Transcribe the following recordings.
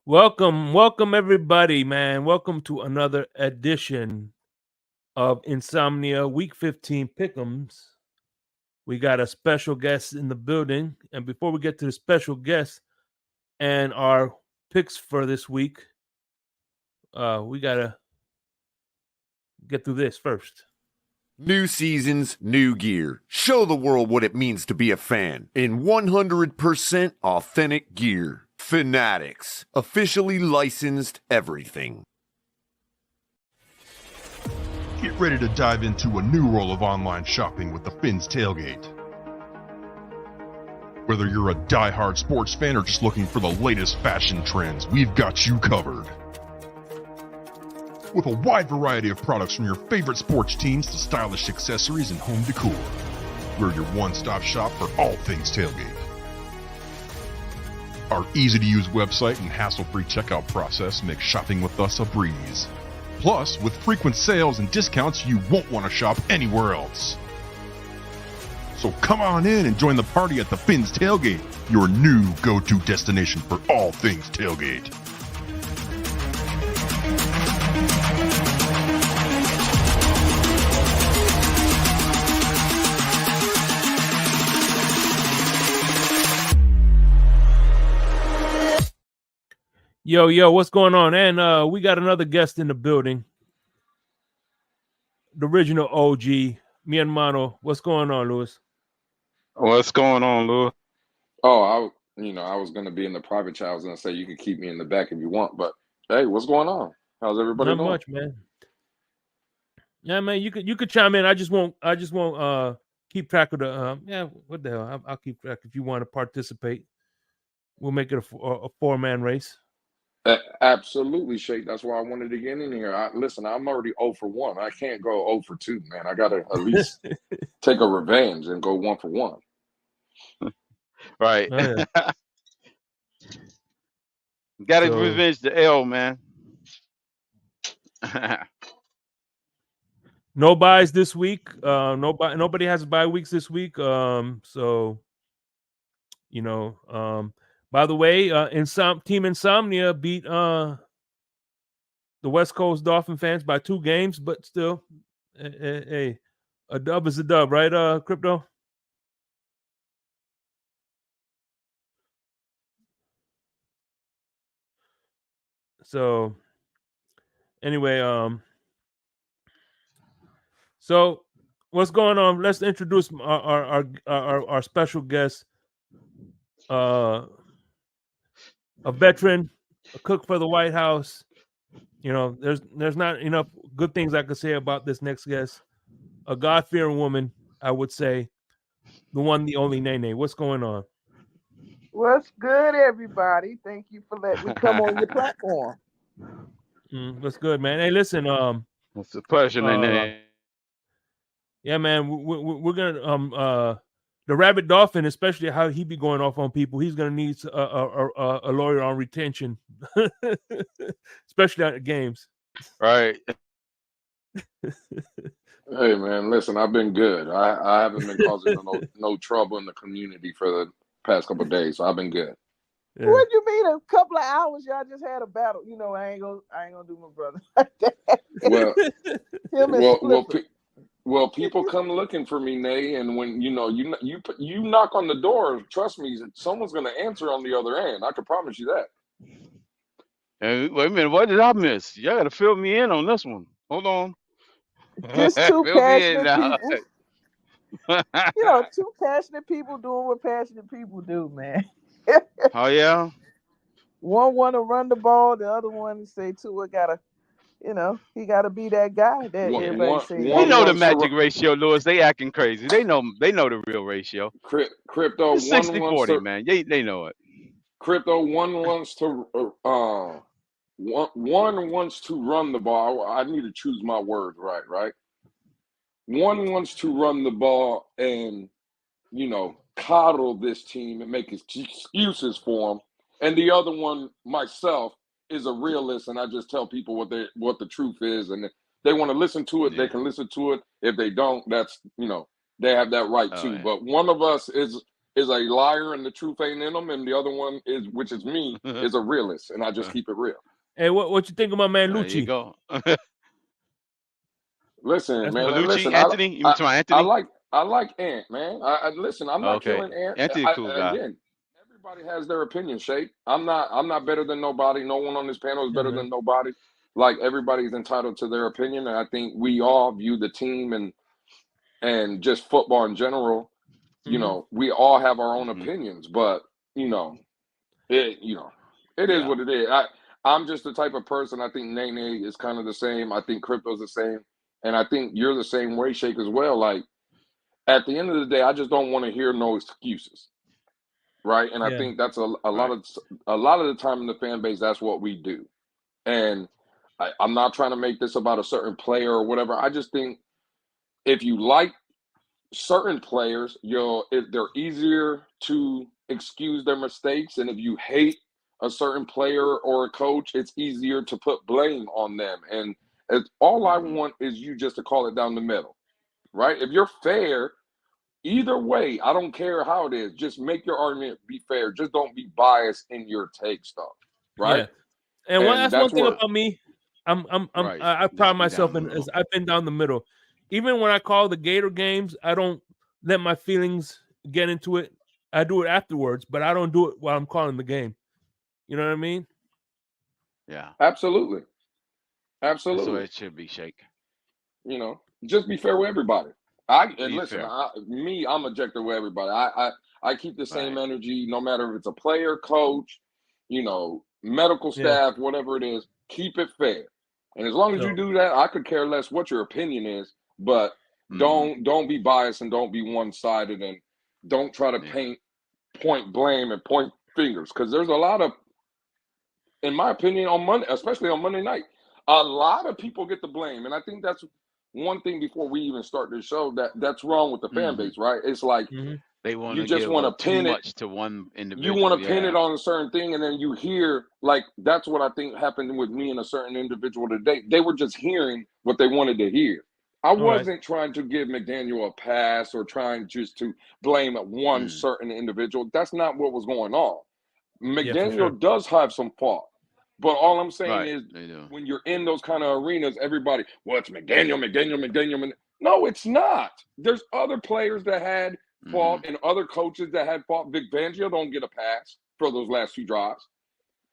Welcome everybody, man. Welcome to another edition of Insomnia Week 15 Pick'ems. We got a special guest in the building, and before we get to the special guest and our picks for this week, we gotta get through this first. New seasons, new gear. Show the world what it means to be a fan in 100% authentic gear. Fanatics, officially licensed everything. Get ready to dive into a new world of online shopping with the Fins Tailgate. Whether you're a die-hard sports fan or just looking for the latest fashion trends, we've got you covered. With a wide variety of products from your favorite sports teams to stylish accessories and home decor, we're your one-stop shop for all things tailgate. Our easy-to-use website and hassle-free checkout process make shopping with us a breeze. Plus, with frequent sales and discounts, you won't want to shop anywhere else. So come on in and join the party at the Fins Tailgate, your new go-to destination for all things tailgate. Yo, what's going on? And we got another guest in the building. The original OG, mi hermano. What's going on, Louis? What's going on, Louis? Oh, I was gonna be in the private chat. I was gonna say you could keep me in the back if you want, but hey, what's going on? How's everybody Not doing? much, man. Yeah, man. You could chime in. I just won't keep track of the. What the hell? I'll keep track if you want to participate. We'll make it a 4-man race. Absolutely, Shake. That's why I wanted to get in here. Listen, I'm already 0 for 1. I can't go 0 for 2, man. I gotta at least take a revenge and go 1 for 1. Right. Oh, yeah. Gotta revenge the L, man. No buys this week. Nobody has bye weeks this week. So by the way, Team Insomnia beat the West Coast Dolphin fans by 2 games, but still, hey, a dub is a dub, right, Crypto? So, anyway, so what's going on? Let's introduce our special guest, a veteran, a cook for the White House. There's not enough good things I could say about this next guest. A God-fearing woman, I would say, the one, the only Nene. What's going on? What's good, everybody? Thank you for letting me come on your platform. What's good, man? Hey, listen. It's a pleasure, Nene. Yeah, man. We're gonna the Rabbit Dolphin, especially how he be going off on people. He's gonna need a lawyer on retention, especially at the games. Right. Hey, man, listen, I've been good. I haven't been causing no trouble in the community for the past couple of days, so I've been good. Yeah. What do you mean? A couple of hours, y'all just had a battle. I ain't gonna do my brother like that. Well, people come looking for me, Nay, and when you knock on the door, trust me, someone's gonna answer on the other end. I can promise you that. Hey, wait a minute, what did I miss? Y'all gotta fill me in on this one. Hold on. Just 2 passionate people. Two passionate people doing what passionate people do, man. Oh yeah. One want to run the ball, the other one say Tua gotta, he gotta be that guy that everybody say. We know the magic ratio, Louis. They acting crazy. They know the real ratio. Crypto 60-40, man. They know it. Crypto one wants to run the ball. I need to choose my words right. One wants to run the ball and coddle this team and make excuses for them, and the other one, myself, is a realist, and I just tell people what the truth is, and if they want to listen to it, they can listen to it. If they don't, that's they have that right too. Yeah. But one of us is is a liar and the truth ain't in them, and the other one is, which is me, is a realist, and I just keep it real. Hey, what you think about man There you Lucci? go. Listen, That's man. my Lucci, Listen, Anthony. You mean talking Anthony? I like Ant, man. Listen. I'm not Okay, killing Ant. Anthony, a cool guy. Again, everybody has their opinion, Shake. I'm not better than nobody. No one on this panel is better than nobody. Like, everybody's entitled to their opinion, and I think we all view the team and just football in general. You know, we all have our own opinions, but you know, it is what it is. I'm just the type of person. I think Nene is kind of the same. I think Crypto's the same, and I think you're the same way, Shake, as well. Like, at the end of the day, I just don't want to hear no excuses, right? And I think that's a lot of the time in the fan base. That's what we do, and I'm not trying to make this about a certain player or whatever. I just think if you like certain players, they're easier to excuse their mistakes, and if you hate a certain player or a coach, it's easier to put blame on them. And all I want is you just to call it down the middle, right? If you're fair, either way, I don't care how it is. Just make your argument be fair. Just don't be biased in your take stuff, right? Yeah. And that's one thing about me. I pride myself in is I've been down the middle. Even when I call the Gator games, I don't let my feelings get into it. I do it afterwards, but I don't do it while I'm calling the game. You know what I mean? Yeah. Absolutely. That's the way it should be, Shake. You know, just be fair with everybody. Listen, I'm objective with everybody. I keep the same energy, no matter if it's a player, coach, medical staff, whatever it is. Keep it fair, and as long as you do that, I could care less what your opinion is. But don't be biased and don't be one-sided, and don't try to point blame and point fingers, because there's a lot of, in my opinion, on Monday, especially on Monday night, a lot of people get the blame, and I think that's one thing before we even start this show that's wrong with the fan base, right? It's like they want you just want to too pin much it to one individual. You want to pin it on a certain thing, and then you hear, like, that's what I think happened with me and a certain individual today. They were just hearing what they wanted to hear. I wasn't trying to give McDaniel a pass or trying just to blame one certain individual. That's not what was going on. McDaniel does have some fault. But all I'm saying is, when you're in those kind of arenas, everybody, well, it's McDaniel. No, it's not. There's other players that had fault and other coaches that had fault. Vic Fangio don't get a pass for those last few drives.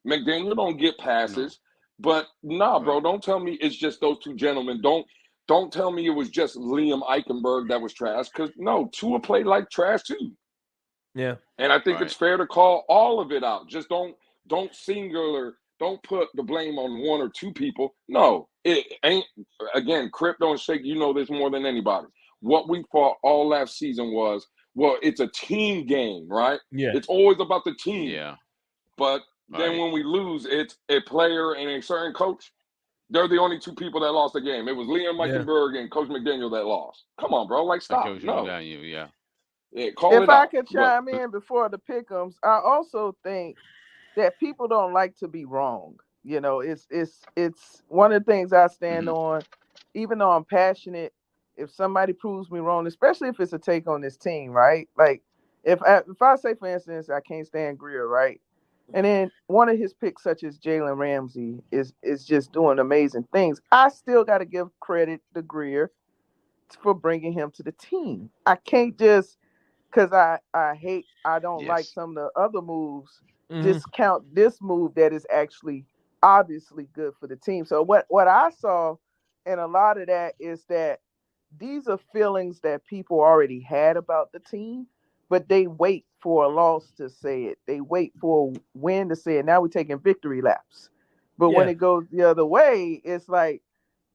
McDaniel don't get passes. No. But bro, don't tell me it's just those two gentlemen. Don't tell me it was just Liam Eichenberg that was trash, because no, Tua played like trash too. Yeah. And I think it's fair to call all of it out. Just don't Don't put the blame on one or two people. No, it ain't. Again, Crypto and Shake, you know this more than anybody. What we fought all last season was, well, it's a team game, right? Yeah. It's always about the team. Yeah. But then when we lose, it's a player and a certain coach. They're the only two people that lost the game. It was Liam Eichenberg and Coach McDaniel that lost. Come on, bro. Like, stop. No. If I could chime in before the pick'ems, I also think that people don't like to be wrong. You know, it's one of the things I stand on. Even though I'm passionate, if somebody proves me wrong, especially if it's a take on this team, right? Like, if I say, for instance, I can't stand Greer, right? And then one of his picks, such as Jalen Ramsey, is just doing amazing things. I still got to give credit to Greer for bringing him to the team. I can't just, because I don't like some of the other moves, discount this move that is actually obviously good for the team. So what I saw, and a lot of that is that these are feelings that people already had about the team, but they wait for a loss to say it. They wait for a win to say it. Now we're taking victory laps. But when it goes the other way, it's like,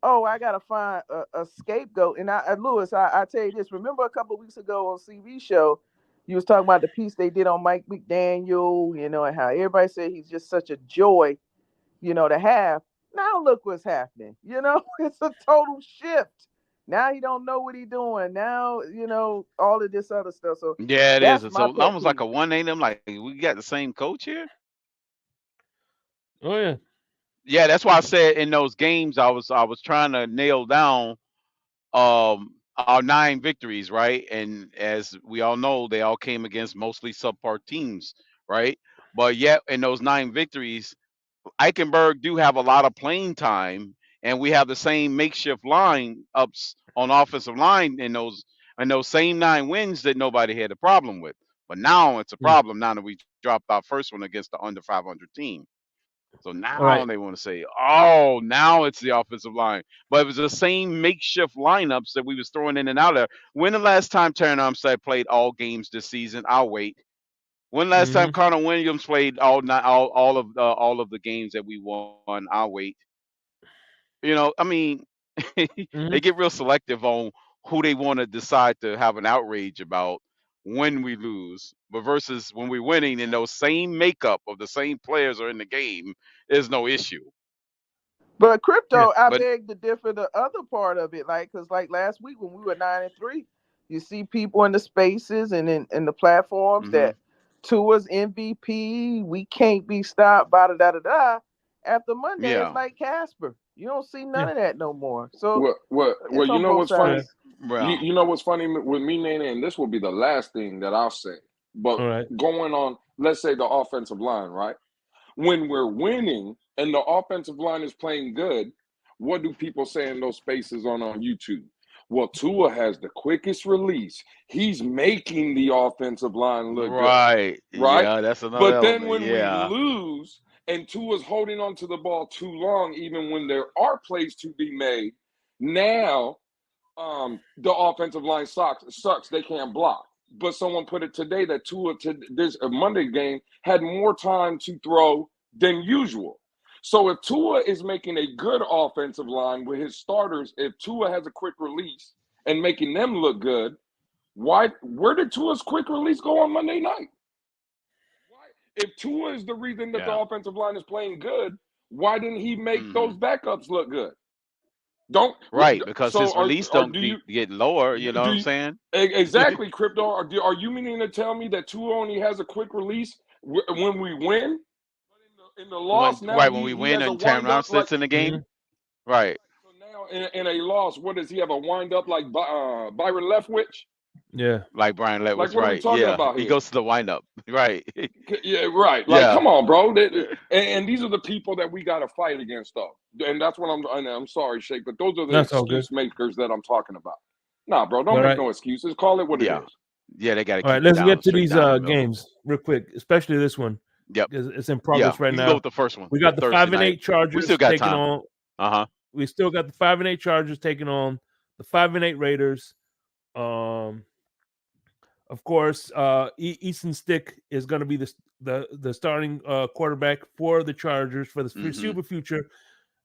oh, I got to find a scapegoat. And Lewis, I tell you this, remember a couple of weeks ago on CV show, you was talking about the piece they did on Mike McDaniel, and how everybody said he's just such a joy, to have. Now look what's happening. It's a total shift. Now he don't know what he's doing. Now, all of this other stuff. So yeah, it is. So almost like a 1-8. I'm like, we got the same coach here. Oh yeah. Yeah, that's why I said in those games I was trying to nail down. our 9 victories, right? And as we all know, they all came against mostly subpar teams, right? But yet in those 9 victories, Eichenberg do have a lot of playing time, and we have the same makeshift line ups on offensive line in those same 9 wins that nobody had a problem with. But now it's a Mm. problem now that we dropped our first one against the under 500 team. So All now right. they want to say, oh, now it's the offensive line. But it was the same makeshift lineups that we was throwing in and out there. When the last time Terran Armstead played all games this season? I'll wait. When last time Mm-hmm. Connor Williams played all of the games that we won? I'll wait. I mean, they Mm-hmm. get real selective on who they want to decide to have an outrage about when we lose, but versus when we're winning and those same makeup of the same players are in the game, there's no issue. But Yeah. crypto, I But beg to differ the other part of it. Like, cause like last week when we were 9-3, you see people in the spaces and in the platforms hmm that Tua's MVP, we can't be stopped, da da da da. After Monday, it's yeah, like Casper. You don't see none Yeah. of that no more. So Well, it's you on know both what's funny? Yeah. sides. well, You know what's funny with me, Nene, and this will be the last thing that I'll say. But All right. going on, let's say the offensive line, right? When we're winning and the offensive line is playing good, what do people say in those spaces on YouTube? Well, Tua has the quickest release. He's making the offensive line look good, right, right? yeah, that's another But then element. when we Yeah, lose and Tua's holding on to the ball too long, even when there are plays to be made, now the offensive line sucks. They can't block. But someone put it today that Tua to this Monday game had more time to throw than usual. So if Tua is making a good offensive line with his starters, if Tua has a quick release and making them look good, where did Tua's quick release go on Monday night? Why, if Tua is the reason that the yeah, offensive line is playing good, why didn't he make hmm those backups look good? Don't right, because so his release are don't do be you getting lower. You know what do I'm you, saying? exactly crypto? Are you meaning to tell me that Tua only has a quick release when we win? But in the loss, now When we he win has a and Terran wind up like sits in the Mm-hmm. game, right? so now in a loss. What does he have a wind up like Byron Leftwich? Yeah. Like Brian Like Leftwich, what are we right? talking Yeah, about he here? goes to the windup, right? Yeah, right. Like, Yeah, come on, bro. And these are the people that we got to fight against, though. And that's what I'm sorry, Shake, but those are the That's all good. excuse makers that I'm talking about. Nah, bro, don't All make right. no excuses. Call it what it yeah, is. yeah. They got to All right. keep it Let's get down, to straight these down the middle. games real quick, especially this one Yep. because it's in Yeah, progress right we can go now. with the first one. We got the Thursday 5-8 night. We still Chargers got taking time. on. Uh-huh. We still got the 5-8 Chargers taking on the 5-8 Raiders. Um, of course, Easton Stick is going to be the starting quarterback for the Chargers for the Mm-hmm. foreseeable future.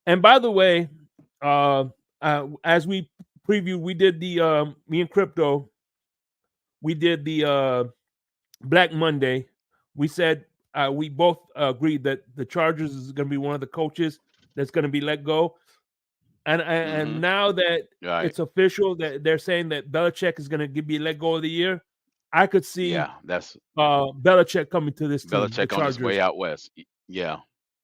And by the way, as we previewed, we did the me and Crypto, we did the Black Monday. We said we both agreed that the Chargers is going to be one of the coaches that's going to be let go. And Mm-hmm. now that Right. it's official that they're saying that Belichick is going to be let go of the year, I could see Yeah, that's Belichick coming to this team, the Belichick on his way Chargers. out west. Yeah.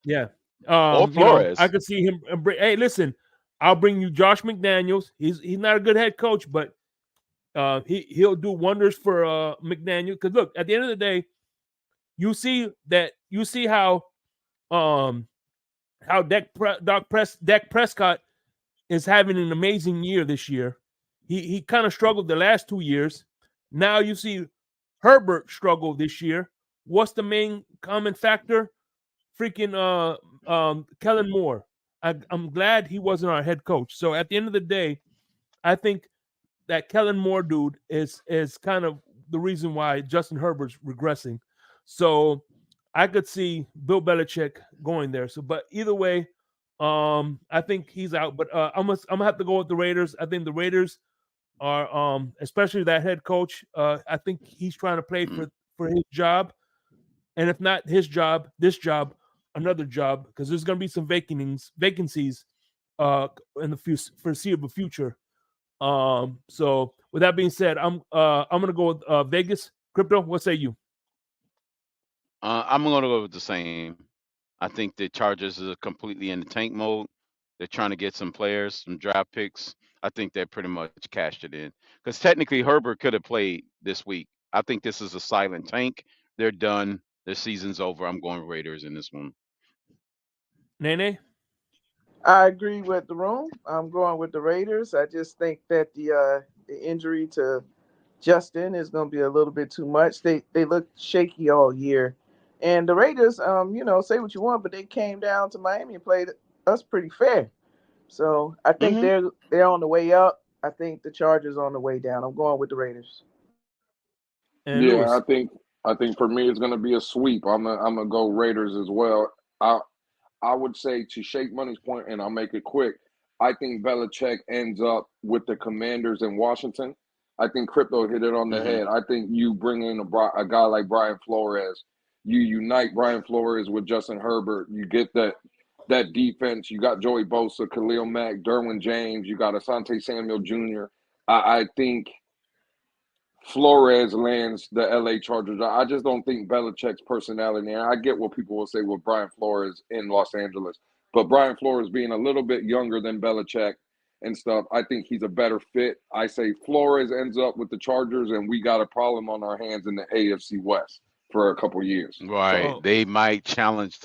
Yeah. Or I Flores. could see him hey, listen, I'll bring you Josh McDaniels. He's not a good head coach, but he'll do wonders for McDaniel. Because look, at the end of the day, you see how Dak Prescott is having an amazing year this year. He kind of struggled the last 2 years. Now you see Herbert struggle this year. What's the main common factor? Freaking Kellen Moore. I'm glad he wasn't our head coach. So at the end of the day, I think that Kellen Moore dude is kind of the reason why Justin Herbert's regressing. So I could see Bill Belichick going there. So, but either way, I think he's out. But I'm gonna have to go with the Raiders. I think the Raiders are, especially that head coach. I think he's trying to play Mm. for his job, and if not his job, this job, another job, because there's gonna be some vacancies, in the foreseeable future. So with that being said, I'm gonna go with Vegas. Crypto, what say you? I'm gonna go with the same. I think the Chargers are completely in the tank mode. They're trying to get some players, some draft picks. I think they pretty much cashed it in because technically Herbert could have played this week. I think this is a silent tank. They're done. Their season's over. I'm going Raiders in this one. Nene? I agree with the room. I'm going with the Raiders. I just think that the injury to Justin is going to be a little bit too much. They look shaky all year, and the Raiders, say what you want, but they came down to Miami and played us pretty fair. So I think Hmm. they're on the way up. I think the Chargers on the way down. I'm going with the Raiders. And Yeah, Lewis. I think for me it's going to be a sweep. I'm gonna go Raiders as well. I would say to Shake Money's point, and I'll make it quick. I think Belichick ends up with the Commanders in Washington. I think Crypto hit it on the Hmm. head. I think you bring in a guy like Brian Flores. You unite Brian Flores with Justin Herbert. You get that defense. You got Joey Bosa, Khalil Mack, Derwin James. You got Asante Samuel Jr. I think Flores lands the LA Chargers. I just don't think Belichick's personality, and I get what people will say with Brian Flores in Los Angeles, but Brian Flores being a little bit younger than Belichick and stuff, I think he's a better fit. I say Flores ends up with the Chargers, and we got a problem on our hands in the AFC West for a couple years. So, Right. Oh, They might challenge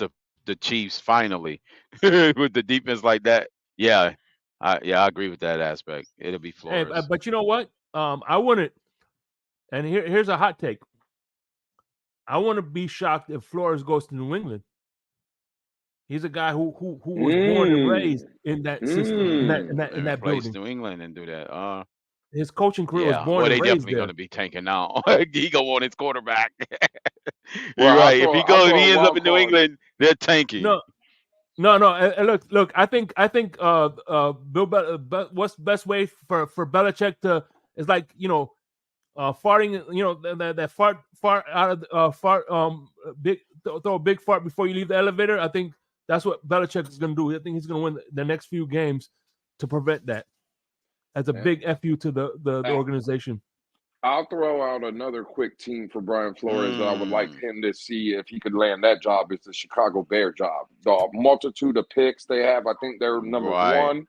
the Chiefs finally with the defense like that. Yeah. I agree with that aspect. It'll be hey, Flores. but you know what? I wouldn't. And here's a hot take. I want to be shocked if Flores goes to New England. He's a guy who was born and raised mm, in that system, in that in mm. that They in that replace building. New England and do that. His coaching career was Yeah. born Well, and they raised definitely there. gonna be tanking now. He gonna want his quarterback. Well, You're right. If he I'll goes, if throw a he ends up wild in New card. England, they're tanking. No, no. Look. I think. Bill. What's the best way for Belichick to is like farting. That fart out of fart. Big throw a big fart before you leave the elevator. I think that's what Belichick is going to do. I think he's going to win the next few games to prevent that. As a big fu to the Uh, organization. I'll throw out another quick team for Brian Flores that I would like Mm, him to see if he could land that job. Is the Chicago Bear job. The multitude of picks they have, I think they're number right. one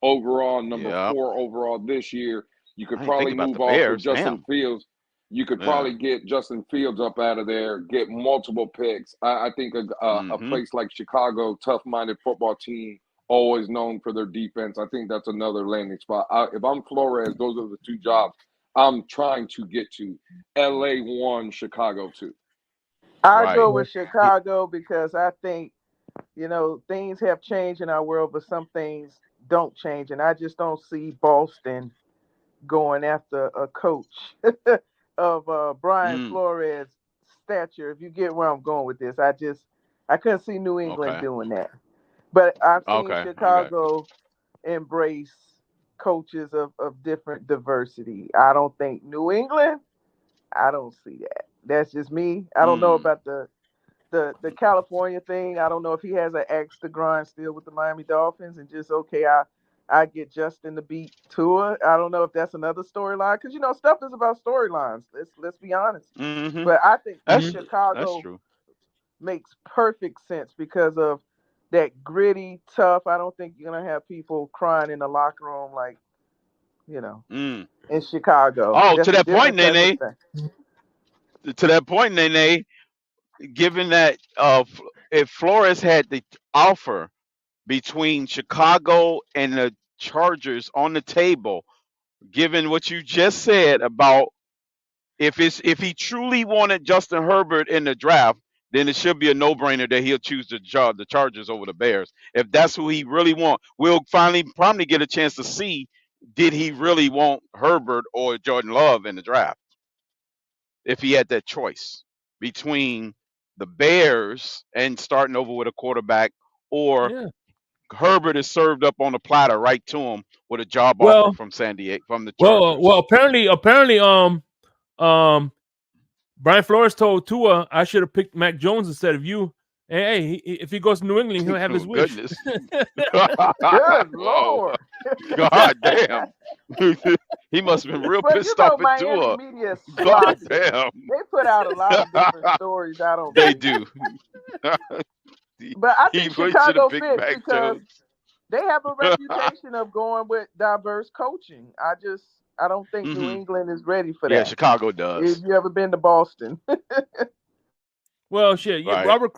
overall, number Yep. four overall this year. You could I didn't think probably about move the off with Bears. Justin Damn. Fields. You could Yeah. probably get Justin Fields up out of there, get multiple picks. I think a Mm-hmm. place like Chicago, tough-minded football team, always known for their defense. I think that's another landing spot. If I'm Flores, those are the two jobs I'm trying to get to. LA 1, Chicago 2. I go Right. with Chicago because I think things have changed in our world, but some things don't change, and I just don't see Boston going after a coach of Brian Mm. Flores' stature. If you get where I'm going with this, I couldn't see New England Okay. doing that. But I've seen Okay. Okay. Chicago embrace coaches of different diversity. I don't think New England. I don't see that. That's just me. I don't know Mm. about the California thing. I don't know if he has an axe to grind still with the Miami Dolphins and just okay. I get Justin to beat Tua. I don't know if that's another storyline because stuff is about storylines. Let's be honest. Mm-hmm. But I think That's Chicago true. makes perfect sense because of that gritty, tough. I don't think you're gonna have people crying in the locker room like you know Mm. in Chicago. Oh, to That's a that point, different type of Nene. thing. To that point, Nene. Given that if Flores had the offer between Chicago and the Chargers on the table, given what you just said about if he truly wanted Justin Herbert in the draft, then it should be a no-brainer that he'll choose the Chargers over the Bears. If that's who he really wants, we'll finally probably get a chance to see did he really want Herbert or Jordan Love in the draft if he had that choice between the Bears and starting over with a quarterback or Yeah. Herbert is served up on a platter right to him with a job offer Well, from San Diego from the well. Chargers. Apparently, um, Brian Flores told Tua I should have picked Mac Jones instead of you. Hey, if he goes to New England, he'll have Oh his wish. goodness. Good Whoa. Lord. God damn. He must have been real Well, pissed off at Miami Tua. media is God sloppy. damn. They put out a lot of different stories. I don't They see. do. But I He think should have Chicago picked fits Mac because Jones. They have a reputation of going with diverse coaching. I don't think New England is ready for Yeah, that. Chicago If does. you ever been to Boston, Well, shit, yeah, Right. Robert,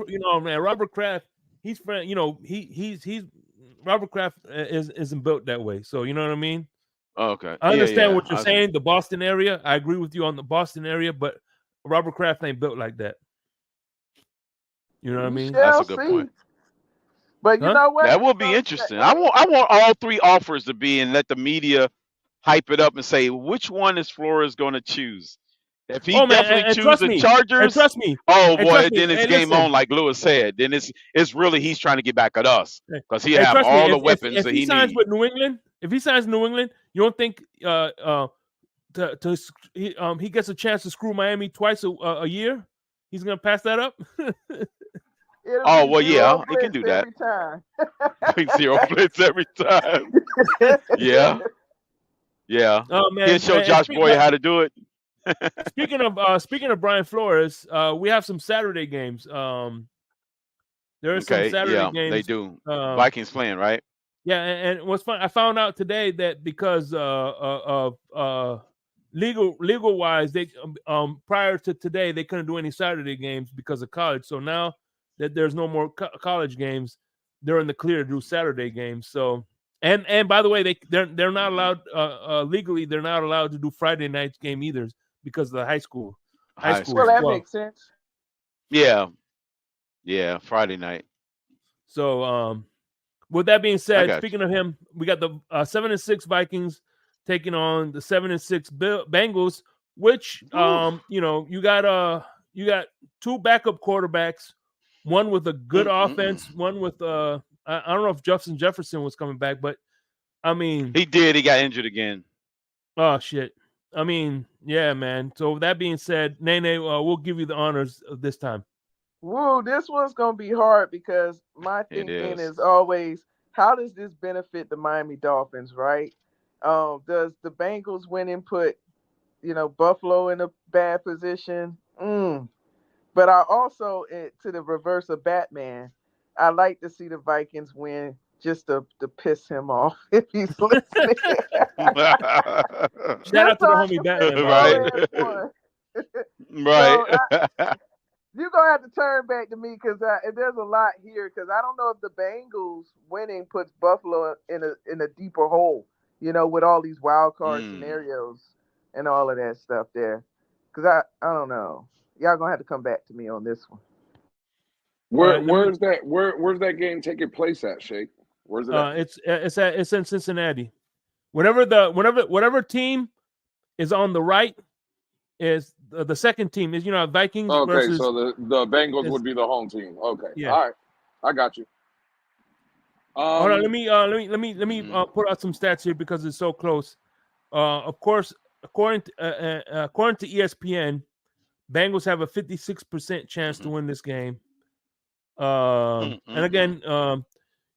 man, Robert Kraft, he's friend, he's Robert Kraft isn't built that way. So you know what I mean. Okay. I Yeah, understand yeah. what you're saying, the Boston area. I agree with you on the Boston area, but Robert Kraft ain't built like that. You know what I we mean? That's shall a good see. point. But you Huh? know what? That will be interesting. I want all three offers to be and let the media hype it up and say which one is Flores going to choose. If he Oh man, definitely and choose trust the me, and Chargers, trust me, oh and boy, trust me. then it's Hey, game listen, on, like Lewis said. Then it's really he's trying to get back at us because he and have trust me. all the If weapons that he he signs needs. with New England, if he signs New England, you don't think he gets a chance to screw Miami twice a year? He's gonna pass that up? It'll Oh be well, yeah, zero he can blitz do that. every time. Zero blitz every time. Yeah, yeah. Oh He'll man, show Josh Boyer how to do it. speaking of Brian Flores, we have some Saturday games. There are some Okay, Saturday yeah, they games. do. Vikings playing, right? Yeah, and what's fun, I found out today that because of legal wise, they prior to today they couldn't do any Saturday games because of college. So now that there's no more college games, they're in the clear to do Saturday games. So and by the way, they're not allowed legally. They're not allowed to do Friday night game either because of the high school. High Well, school. that makes sense. Yeah, yeah. Friday night. So with that being I said, got speaking of him, we got the 7-6 Vikings taking on the 7-6 Bengals, which you got two backup quarterbacks, one with a good you. offense, one with I don't know if Justin Jefferson was coming back, but I mean, He did. He got injured again. oh shit. I mean, yeah, man. So with that being said, Nene, we'll give you the honors of this time. Woo, this one's gonna be hard because my It thinking is. is always, how does this benefit the Miami Dolphins, right? Does the Bengals winning put Buffalo in a bad position? But I also, to the reverse of Batman, I like to see the Vikings win just to piss him off if he's listening. Shout out Just to so the I homie can Batman, say by the your way. ass won. Right. So you're gonna have to turn back to me because there's a lot here. Because I don't know if the Bengals winning puts Buffalo in a deeper hole, with all these wild card scenarios and all of that stuff there. Because I don't know. Y'all gonna have to come back to me on this one. Where's that game taking place at, Shake? Where's it at? It's in Cincinnati. Whatever team is on the right is the second team is Vikings Okay, versus. so the Bengals would be the home team. Okay, Yeah. all right, I got you. Hold on, let me put out some stats here because it's so close. Of course, according to ESPN, Bengals have a 56% chance to win this game. And again,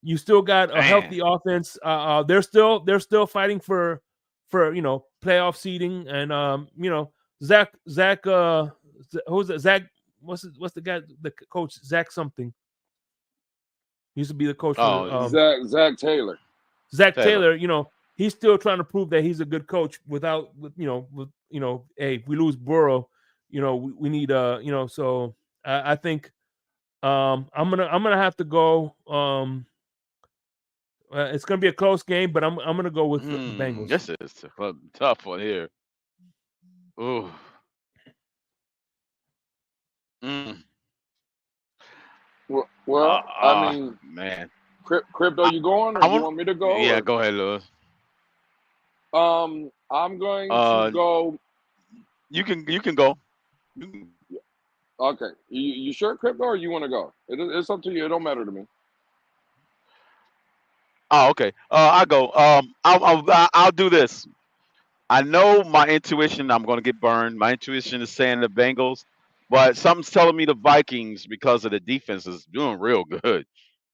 you still got a healthy offense. They're still fighting for playoff seeding, and Zach who's it? Zach? What's the guy? The coach Zach something. He used to be the coach for Zach Taylor. Zach Taylor. He's still trying to prove that he's a good coach without hey, if we lose Burrow, we need so I think I'm gonna have to go. It's gonna be a close game, but I'm gonna go with the Bengals. This is a tough one here. Ooh. Well, I mean, man, Crypto, you going, or you want me to go? Yeah, or? go ahead, Lewis. I'm going to go. You can go. Okay, you sure, Crypto, or you want to go? It's up to you. It don't matter to me. Oh, okay. I go. I'll do this. I know my intuition. I'm going to get burned. My intuition is saying the Bengals, but something's telling me the Vikings because of the defense is doing real good.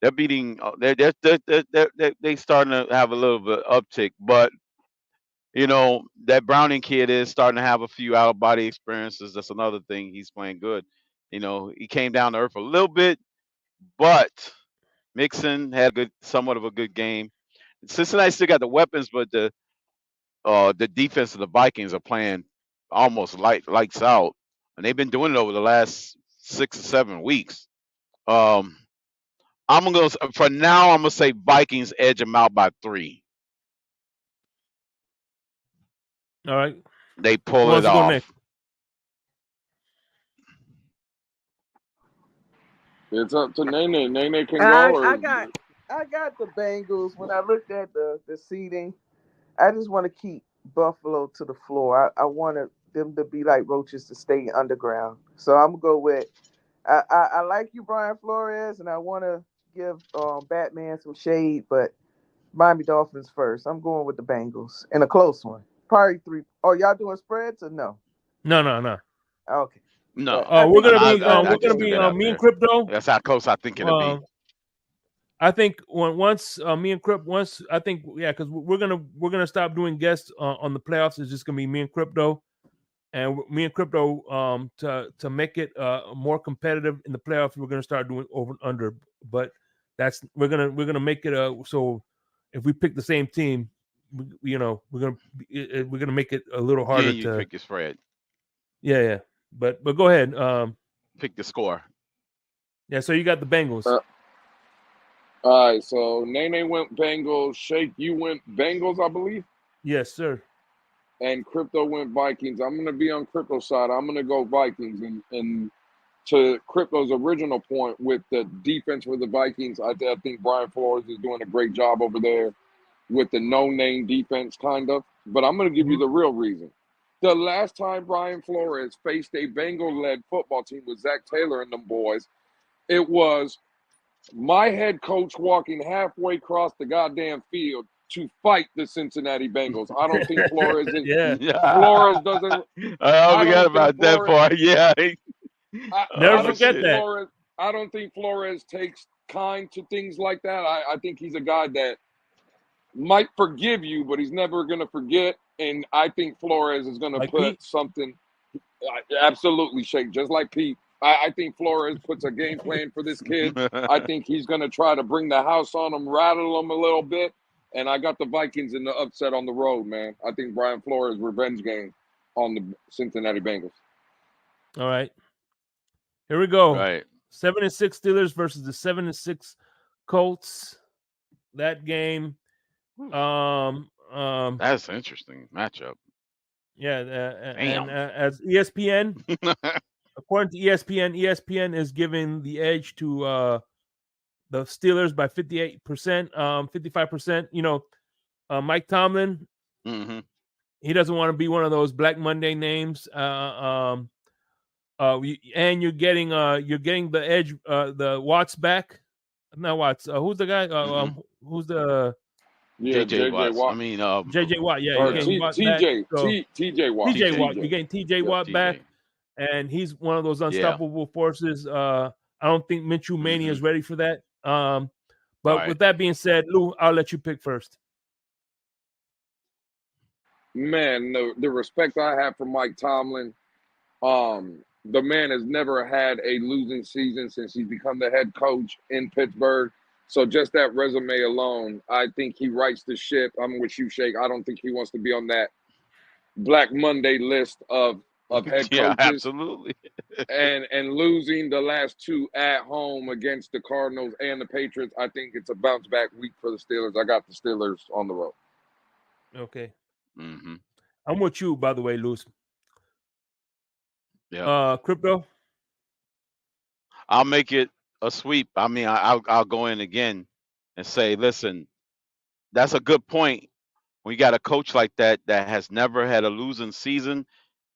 They're beating. They starting to have a little bit uptick, but that Browning kid is starting to have a few out of body experiences. That's another thing. He's playing good. He came down to earth a little bit, but Mixon had somewhat of a good game. Cincinnati still got the weapons, but the defense of the Vikings are playing almost lights out, and they've been doing it over the last 6 or 7 weeks. I'm gonna say Vikings edge them out by 3. All right. They Who pull wants it to go off. next? It's up to Nene. Nene can go. Or I got the Bengals. When I looked at the seating, I just want to keep Buffalo to the floor. I wanted them to be like roaches to stay underground. So I'm gonna go with. I like you, Brian Flores, and I want to give Batman some shade, but Miami Dolphins first. I'm going with the Bengals in a close one. Probably 3. Oh, y'all doing spreads or no? No. Okay. No, But I We're think gonna it'll be be better I than just threw that out me and there. Crypto. That's how close I think it'll be. I think once me and Crypto, because we're gonna stop doing guests on the playoffs. It's just gonna be me and Crypto, and me and Crypto to make it more competitive in the playoffs. We're gonna start doing over and under, but we're gonna make it so if we pick the same team, we're gonna make it a little harder You to pick your spread. yeah. But go ahead. Pick the score. Yeah, so you got the Bengals. all right, so Nene went Bengals. Shake, you went Bengals, I believe. Yes, sir. And Crypto went Vikings. I'm gonna be on Crypto's side. I'm gonna go Vikings. And to Crypto's original point with the defense for the Vikings, I think Brian Flores is doing a great job over there with the no-name defense, kind of. But I'm gonna give you the real reason. The last time Brian Flores faced a Bengal-led football team with Zach Taylor and them boys, it was my head coach walking halfway across the goddamn field to fight the Cincinnati Bengals. I don't think Flores is. Yeah. Flores doesn't. I I forgot don't think about that Flores. part. Yeah. Never I don't forget think that. Flores. I don't think Flores takes kind to things like that. I think he's a guy that might forgive you, but he's never going to forget. And I think Flores is going to Like put Pete? something. Absolutely, Shake. Just like Pete. I think Flores puts a game plan for this kid. I think he's going to try to bring the house on him, rattle him a little bit. And I got the Vikings in the upset on the road, man. I think Brian Flores' revenge game on the Cincinnati Bengals. All right. Here we go. Right. 7-6 Steelers versus the 7-6 Colts. That game. That's an interesting matchup. Yeah, and as ESPN, according to ESPN is giving the edge to the Steelers by 58%, 55%. You know, Mike Tomlin, he doesn't want to be one of those Black Monday names. And you're getting the edge, the Watts back. Not Watts. Who's the guy? Who's the JJ Watt. I mean, JJ Watt. Yeah, or you're getting Watt back. TJ Watt. TJ Watt. You're getting TJ Watt back, and he's one of those unstoppable forces. I don't think Minshew Mania is ready for that. But with that being said, Lou, I'll let you pick first. Man, the respect I have for Mike Tomlin, the man has never had a losing season since he's become the head coach in Pittsburgh. So just that resume alone, I think he rights the ship. I'm with you, Shake. I don't think he wants to be on that Black Monday list of head coaches. Yeah, absolutely. and losing the last 2 at home against the Cardinals and the Patriots, I think it's a bounce back week for the Steelers. I got the Steelers on the road. Okay. I'm with you, by the way, Luz. Yeah. Crypto. I'll make it a sweep. I mean, I'll go in again and say, listen, that's a good point. When you got a coach like that has never had a losing season,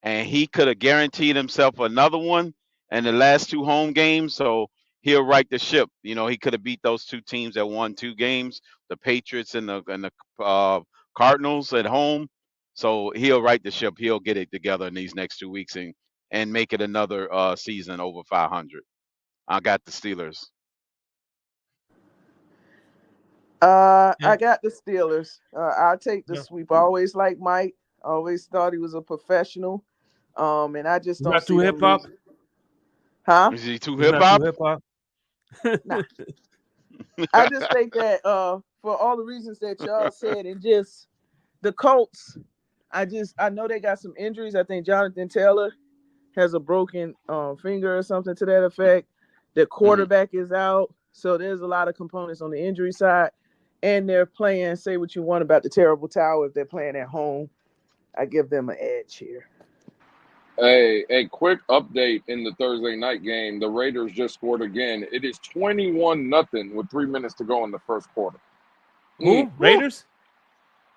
and he could have guaranteed himself another one in the last 2 home games, so he'll right the ship. You know, he could have beat those 2 teams that won 2 games, the Patriots and the Cardinals at home. So he'll right the ship. He'll get it together in these next 2 weeks and make it another season over 500. I got the Steelers. I got the Steelers. I'll take the sweep. I always liked Mike. I always thought he was a professional. And I just don't see hip hop. Huh? Is he too hip hop? Nah. I just think that for all the reasons that y'all said, and just the Colts, I know they got some injuries. I think Jonathan Taylor has a broken finger or something to that effect. The quarterback is out, so there's a lot of components on the injury side, and they're playing. Say what you want about the terrible tower. If they're playing at home, I give them an edge here. A quick update in the Thursday night game. The Raiders just scored again. It is 21-0 with 3 minutes to go in the first quarter. Who? Raiders?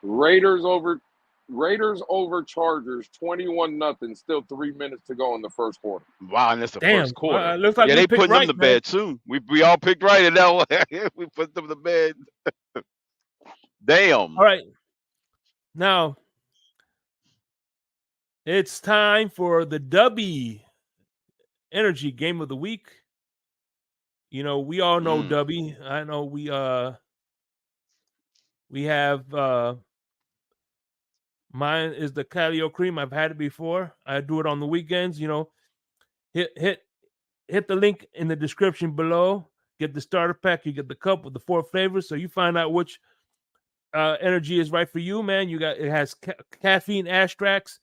Raiders over Chargers 21-0. Still 3 minutes to go in the first quarter. Wow, and that's the first quarter. Looks like yeah, we they picked putting right, them to man. bed soon. We all picked right in that one. We put them to bed. Damn. All right. Now it's time for the W Energy Game of the Week. You know, we all know W. I know we have mine is the Calio Cream. I've had it before. I do it on the weekends. You know, hit the link in the description below. Get the starter pack. You get the cup with the 4 flavors, so you find out which energy is right for you, man. It has caffeine extracts.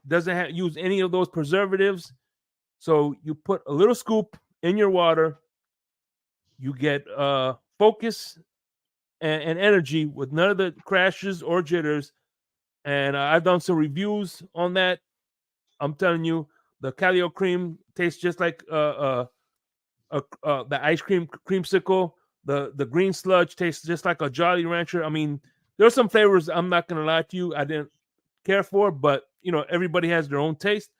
Doesn't use any of those preservatives. So you put a little scoop in your water. You get focus and energy with none of the crashes or jitters. And I've done some reviews on that. I'm telling you, the Calio Cream tastes just like the ice cream creamsicle. The green sludge tastes just like a Jolly Rancher. I mean, there's some flavors I'm not gonna lie to you I didn't care for, but you know, everybody has their own taste.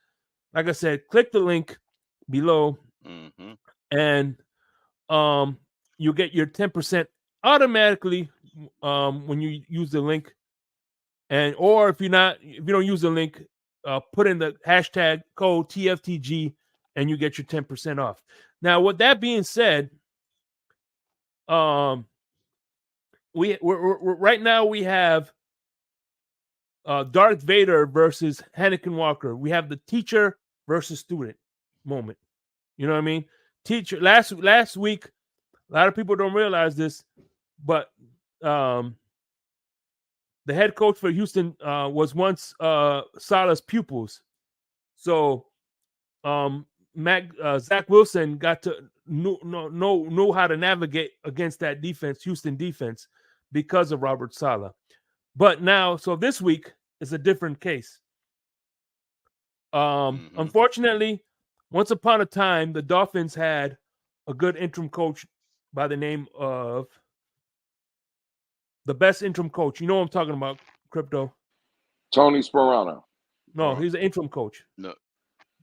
Like I said, click the link below, and you get your 10% automatically when you use the link. And or if you don't use the link, put in the hashtag code T.F.T.G and you get your 10% off. Now, with that being said, we're right now we have Darth Vader versus Anakin Walker. We have the teacher versus student moment. You know what I mean? Teacher last week, a lot of people don't realize this, but the head coach for Houston was once Salah's pupils. So Zach Wilson got to know how to navigate against that defense, Houston defense, because of Robert Saleh. But now, so this week is a different case. Unfortunately, once upon a time, the Dolphins had a good interim coach by the name of the best interim coach. You know what I'm talking about, Crypto? Tony Sperano. No, he's an interim coach. No.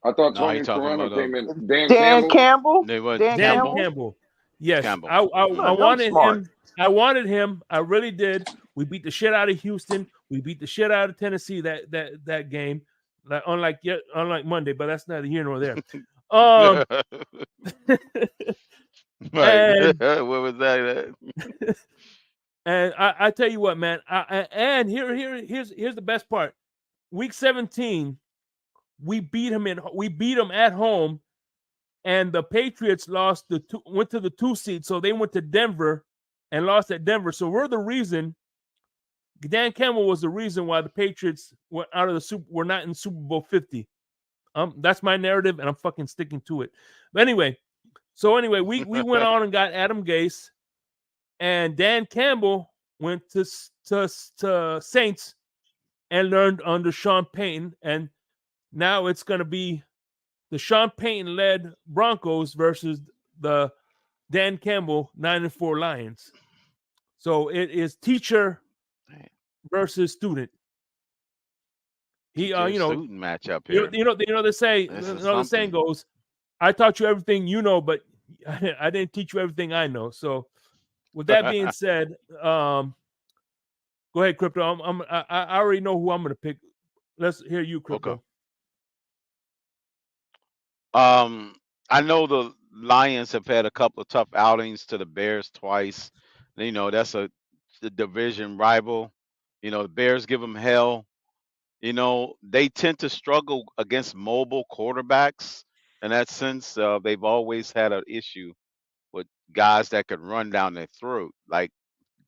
I thought Tony Sperano came in. Dan Campbell? Dan Campbell. Yes. Campbell. I wanted him. I wanted him. I really did. We beat the shit out of Houston. We beat the shit out of Tennessee that game. Unlike Monday, but that's neither here nor there. Right. And, what was that? And I tell you what, man. And here's the best part. Week 17, we beat him at home, and the Patriots went to the 2 seed, so they went to Denver and lost at Denver. So we're the reason. Dan Campbell was the reason why the Patriots were not in Super Bowl 50. That's my narrative, and I'm fucking sticking to it. But anyway, we went on and got Adam Gase, and Dan Campbell went to Saints and learned under Sean Payton, and now it's going to be the Sean Payton-led Broncos versus the Dan Campbell 9-4 Lions. So it is teacher versus student. Student matchup here. The saying goes, "I taught you everything you know, but I didn't teach you everything I know." So, with that being said, go ahead, Crypto. I already know who I'm going to pick. Let's hear you, Crypto. Okay. I know the Lions have had a couple of tough outings to the Bears twice. You know, that's the division rival. You know, the Bears give them hell. You know, they tend to struggle against mobile quarterbacks. In that sense, they've always had an issue with guys that could run down their throat, like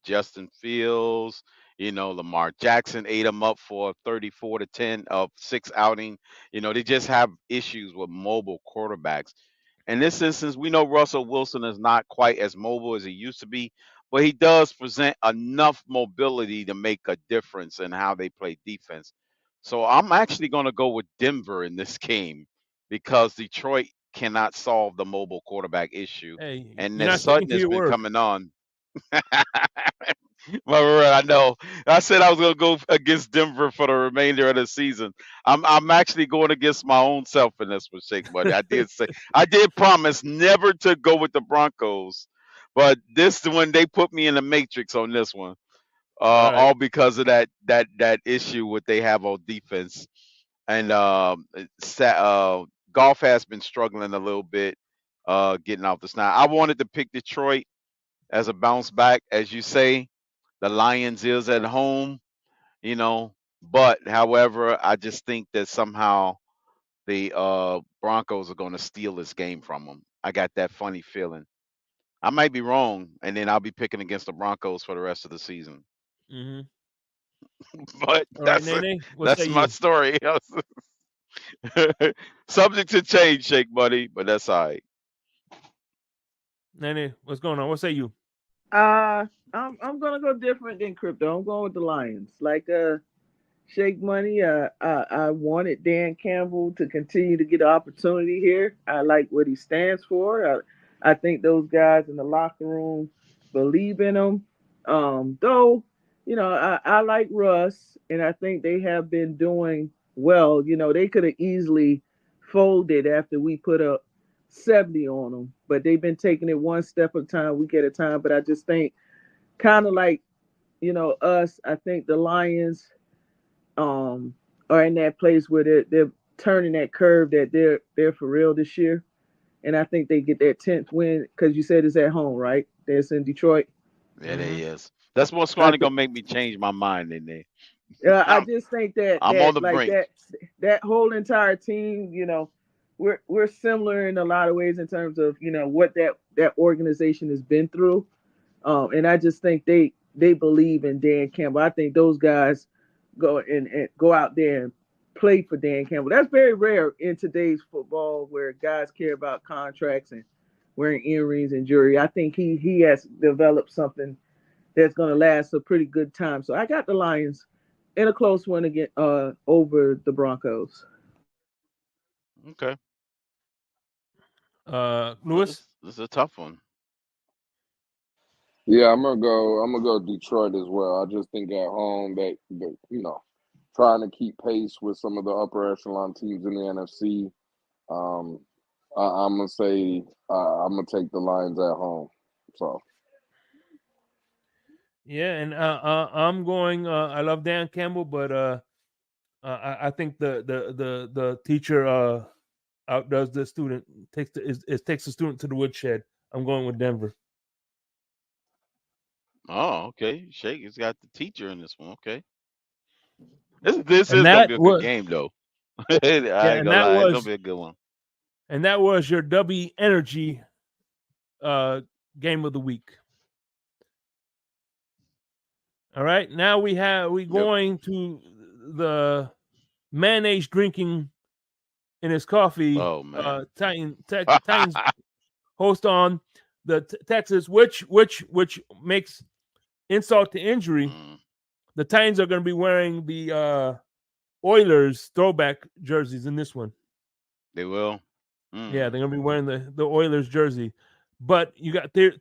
Justin Fields, Lamar Jackson ate them up for a 34-10 of 6 outing. They just have issues with mobile quarterbacks. In this instance, we know Russell Wilson is not quite as mobile as he used to be, but he does present enough mobility to make a difference in how they play defense. So I'm actually going to go with Denver in this game because Detroit cannot solve the mobile quarterback issue. Hey, And you're that not sticking Sutton to has your been word. coming on. I know. I said I was going to go against Denver for the remainder of the season. I'm actually going against my own self in this one, Shake Buddy. I did promise never to go with the Broncos, but this one they put me in the matrix on this one. All right. All because of that issue what they have on defense. And golf has been struggling a little bit getting off the snide. I wanted to pick Detroit as a bounce back, as you say. The Lions is at home, but however, I just think that somehow the Broncos are going to steal this game from them. I got that funny feeling. I might be wrong, and then I'll be picking against the Broncos for the rest of the season. Mm-hmm. But All right, Nene, what say that's my you? story. Subject to change, Shake Buddy, but that's all right. Nene, what's going on? What say you? I'm gonna go different than crypto. I'm going with the Lions. Like Shake Money. I wanted Dan Campbell to continue to get an opportunity here. I like what he stands for. I think those guys in the locker room believe in him. Though, I like Russ, and I think they have been doing well. They could have easily folded after we put up 70 on them, but they've been taking it one step at a time, week at a time. But I just think, kind of like, us, I think the Lions are in that place where they're turning that curve that they're for real this year, and I think they get that 10th win because you said it's at home, right? That's in Detroit. Yeah, Mm-hmm. they is. That's what's I going to think. make me change my mind in there. I I'm, just think that I'm that on the like brink. that whole entire team, we're similar in a lot of ways in terms of what that organization has been through, and I just think they believe in Dan Campbell. I think those guys and go out there and play for Dan Campbell. That's very rare in today's football where guys care about contracts and wearing earrings and jewelry. I think he has developed something that's going to last a pretty good time. So I got the Lions in a close one again over the Broncos. Okay. Lewis. This is a tough one. Yeah, I'm gonna go Detroit as well. I just think at home they trying to keep pace with some of the upper echelon teams in the NFC. Um, I'm gonna say I'm gonna take the Lions at home. So Yeah, and I'm going. I love Dan Campbell, but I think the teacher outdoes the student. Takes the student to the woodshed. I'm going with Denver. Oh, okay. Shake has got the teacher in this one. Okay. This And is gonna that be a good was game though. I ain't yeah, gonna lie, it's gonna be a good one. and that was your W Energy game of the week. All right, now we Yep. going to the mayonnaise drinking in his coffee. Oh man. Titans host on the Texas, which makes insult to injury. Mm, The Titans are going to be wearing the Oilers throwback jerseys in this one. they will. Yeah, they're going to be wearing the Oilers jersey. But you got things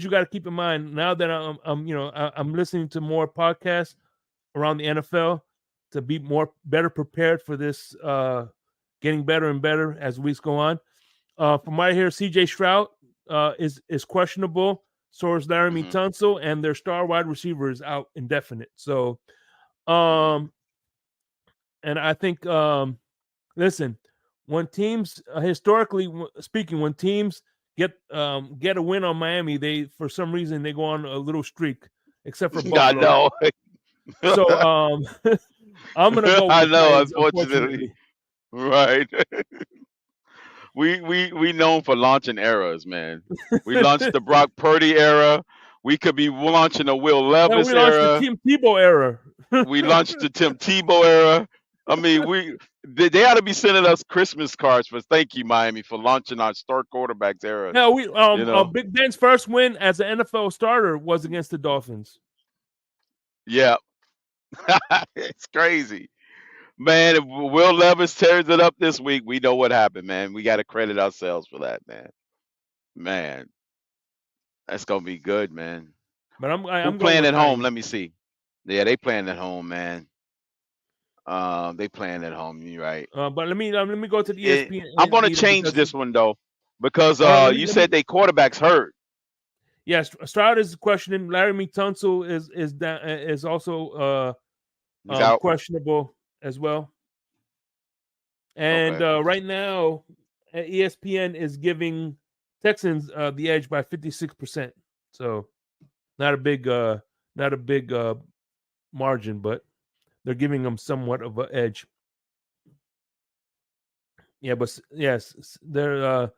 you got to keep in mind now that I'm listening to more podcasts around the NFL to be better prepared for this getting better and better as weeks go on. From what I hear, CJ Stroud is questionable. So is Laramie Tunsil, and their star wide receiver is out indefinite. So, and I think, listen, when teams historically speaking, when teams get a win on Miami, they for some reason they go on a little streak, except for I Buffalo. know. So I'm gonna go with I the know, Titans, unfortunately. unfortunately. Right. we known for launching eras, man. We launched the Brock Purdy era. We could be launching the Will No, Levis we launched the era. Tim Tebow era. We launched the Tim Tebow era. I mean, they ought to be sending us Christmas cards for thank you, Miami, for launching our star quarterbacks era. Hell, Big Ben's first win as an NFL starter was against the Dolphins. Yeah. It's crazy. Man, if Will Levis tears it up this week, we know what happened, man. We got to credit ourselves for that, man. Man, that's going to be good, man. But I'm Who going playing with at home? Titans. Let me see. Yeah, they playing at home, man. They playing at home. You're right. But let me go to the ESPN. I'm going to change this one though, because you said they quarterbacks hurt. Yes, Stroud is questioning. Larry Tunsil is also questionable as well. And right now, ESPN is giving Texans the edge by 56%. So not a big margin, but they're giving them somewhat of an edge. Yeah, but yes, they're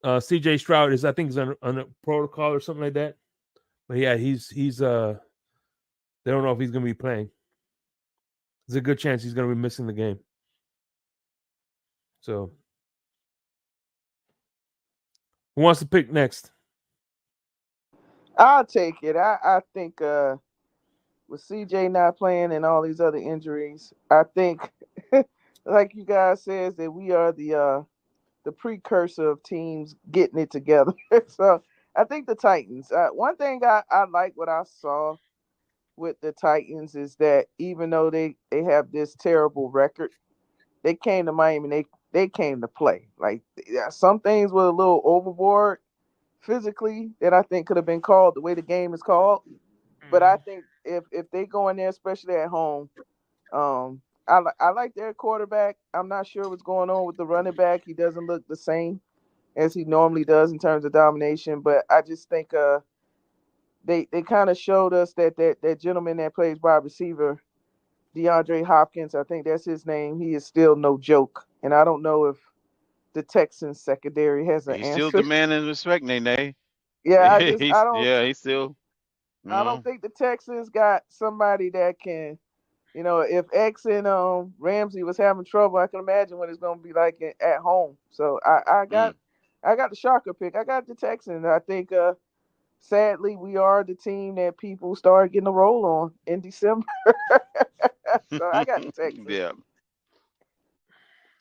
CJ Stroud is, I think, is on a protocol or something like that. But yeah, he's they don't know if he's going to be playing. There's a good chance he's going to be missing the game. So, who wants to pick next? I'll take it. I think with CJ not playing and all these other injuries, I think, like you guys says, that we are the precursor of teams getting it together. So I think the Titans. One thing I like what I saw with the Titans is that even though they have this terrible record, they came to Miami and they came to play. Like some things were a little overboard physically that I think could have been called the way the game is called. But I think if they go in there, especially at home, I like their quarterback. I'm not sure what's going on with the running back. He doesn't look the same as he normally does in terms of domination. But I just think they kind of showed us that gentleman that plays wide receiver, DeAndre Hopkins, I think that's his name. He is still no joke. And I don't know if the Texans secondary has an He's answer. still demanding respect, Nene. Yeah, he's still. I don't think the Texans got somebody that can, if X and Ramsey was having trouble, I can imagine what it's going to be like at home. So I got the shocker pick. I got the Texans. I think sadly we are the team that people start getting a roll on in December. So I got the Texans. Yeah.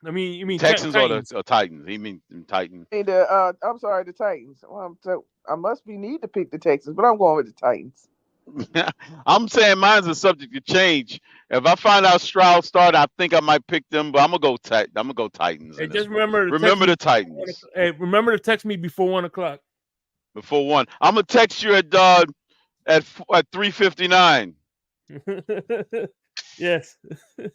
I mean, you mean Texans Titans. or Titans? You mean Titans? I'm sorry, the Titans. Well, I must be need to pick the Texans, but I'm going with the Titans. I'm saying mine's a subject to change. If I find out Stroud start, I think I might pick them, but I'm gonna go Titans. Hey, just remember the Titans. Hey, remember to text me before 1:00. Before 1, I'm gonna text you at 3:59. Yes. You